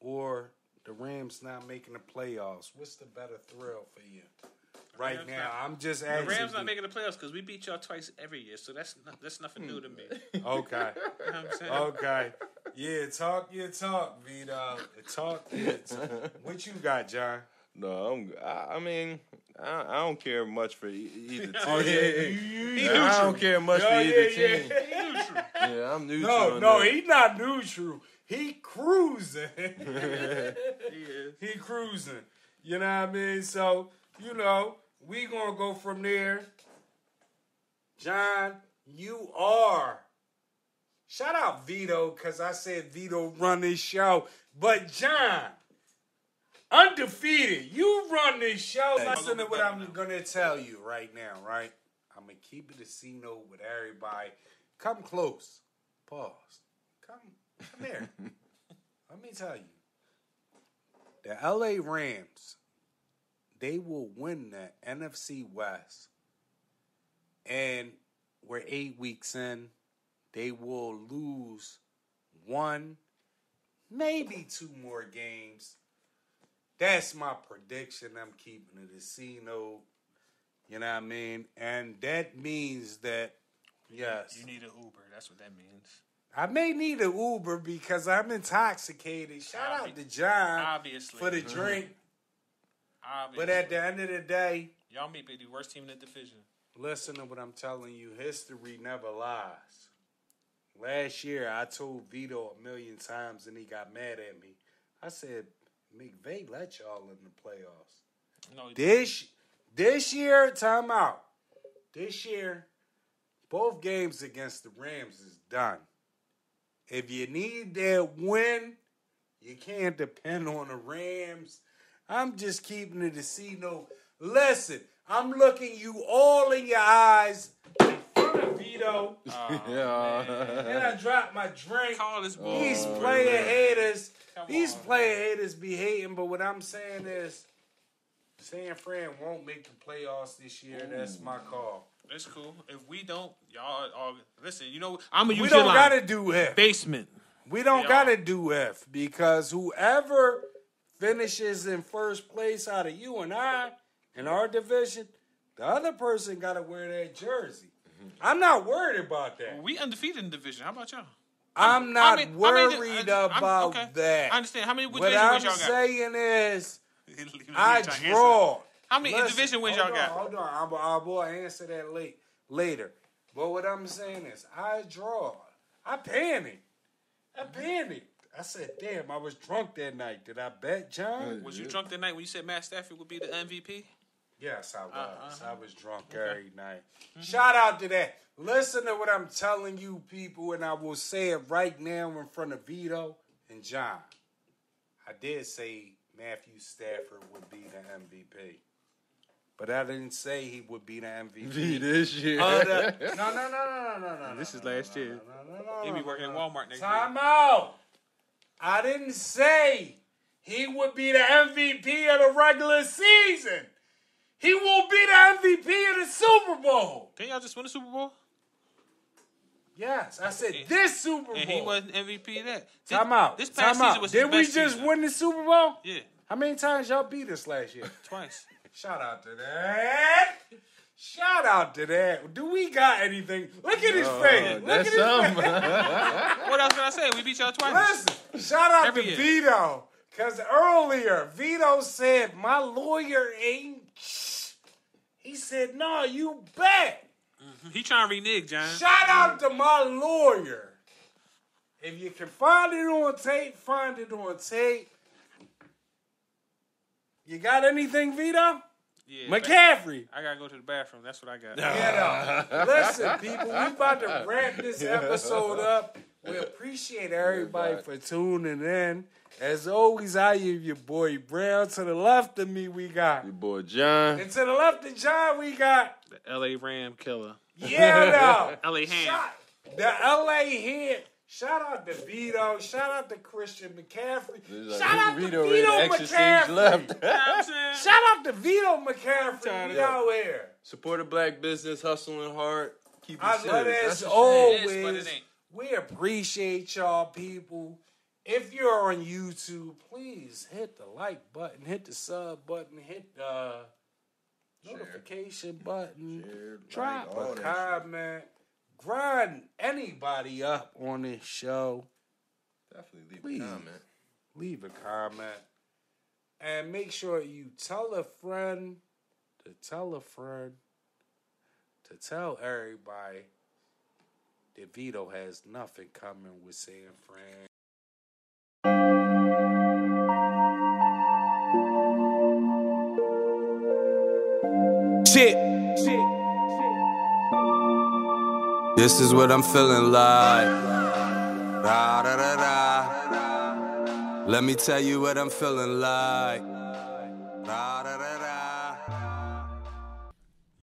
Or the Rams not making the playoffs? What's the better thrill for you? Right now, I'm just asking. The Rams not making the playoffs because we beat y'all twice every year, so that's nothing new to me. Okay. You know what I'm saying? Okay. Yeah, talk your talk, Vito. Talk your talk. What you got, John? No, I mean, I don't care much for either team. Oh, yeah, I don't care much for either team. Yeah, I'm neutral. No, he's not neutral. He cruising. He cruising. You know what I mean? So, we going to go from there. John, you are. Shout out Vito, because I said Vito run this show. But John, undefeated, you run this show. Listen to what I'm going to tell you right now, right? I'm going to keep it a C-note with everybody. Come close. Pause. Come here. Let me tell you. The LA Rams, they will win the NFC West. And we're 8 weeks in. They will lose 1, maybe 2 more games. That's my prediction. I'm keeping it a C-note. You know what I mean? And that means that, yes. You need an Uber. That's what that means. I may need an Uber because I'm intoxicated. Shout out to John for the drink. But at the end of the day, y'all may be the worst team in the division. Listen to what I'm telling you. History never lies. Last year, I told Vito 1,000,000 times and he got mad at me. I said, McVay let y'all in the playoffs. No, this year, time out. This year, both games against the Rams is done. If you need that win, you can't depend on the Rams. I'm just keeping it a C-note. Listen, I'm looking you all in your eyes in front of Vito. And I dropped my drink. These player haters. These player haters be hating, but what I'm saying is San Fran won't make the playoffs this year. That's my call. That's cool. If we don't, y'all all listen. I'm gonna use We don't gotta do F. Basement. We don't gotta do F because whoever finishes in first place out of you and I in our division, the other person gotta wear that jersey. I'm not worried about that. We undefeated in the division. How about y'all? I'm not worried about that. I understand. How many what division wins y'all got? What I'm saying is, I draw. How many division wins y'all got? Hold on. I will answer that later. But what I'm saying is, I draw. I panicked. I said, damn, I was drunk that night. Did I bet, John? Was you drunk that night when you said Matt Stafford would be the MVP? Yes, I was. I was drunk every night. Shout out to that. Listen to what I'm telling you, people, and I will say it right now in front of Vito and John. I did say Matthew Stafford would be the MVP. But I didn't say he would be the MVP this year. No. This is last year. He'll be working at Walmart next year. Time out. I didn't say he would be the MVP of the regular season. He will be the MVP of the Super Bowl. Didn't y'all just win the Super Bowl? Yes, I said this Super Bowl. And he wasn't MVP of that. Time out. This past season was Did we just win the Super Bowl? Yeah. How many times y'all beat us last year? Twice. Shout out to that. Do we got anything? Look at his face. Look at his face. What else can I say? We beat y'all twice. Listen, shout out to Vito. Because earlier, Vito said, my lawyer ain't... He said, no, you bet. He trying to renege, John. Shout out to my lawyer. If you can find it on tape, find it on tape. You got anything, Vito? Yeah. McCaffrey. I gotta go to the bathroom. That's what I got. Listen, people, we about to wrap this episode up. We appreciate everybody for tuning in. As always, I am your boy Brown. To the left of me, we got your boy John. And to the left of John, we got the LA Ram killer. Yeah, no. LA Ham. The LA Ham. Shout out to Vito. Shout out to Christian McCaffrey. Shout out to Vito McCaffrey. Shout out to Vito McCaffrey. We out here. Support a black business, hustling hard. Keep it serious. But as always, we appreciate y'all, people. If you're on YouTube, please hit the like button, hit the sub button, hit the notification button, drop a comment, grind anybody up on this show. Definitely Please. a comment. Leave a comment. And make sure you tell a friend to tell a friend to tell everybody that Vito has nothing coming with San Fran. Shit. This is what I'm feeling like. Da, da, da, da. Let me tell you what I'm feeling like. Da, da, da.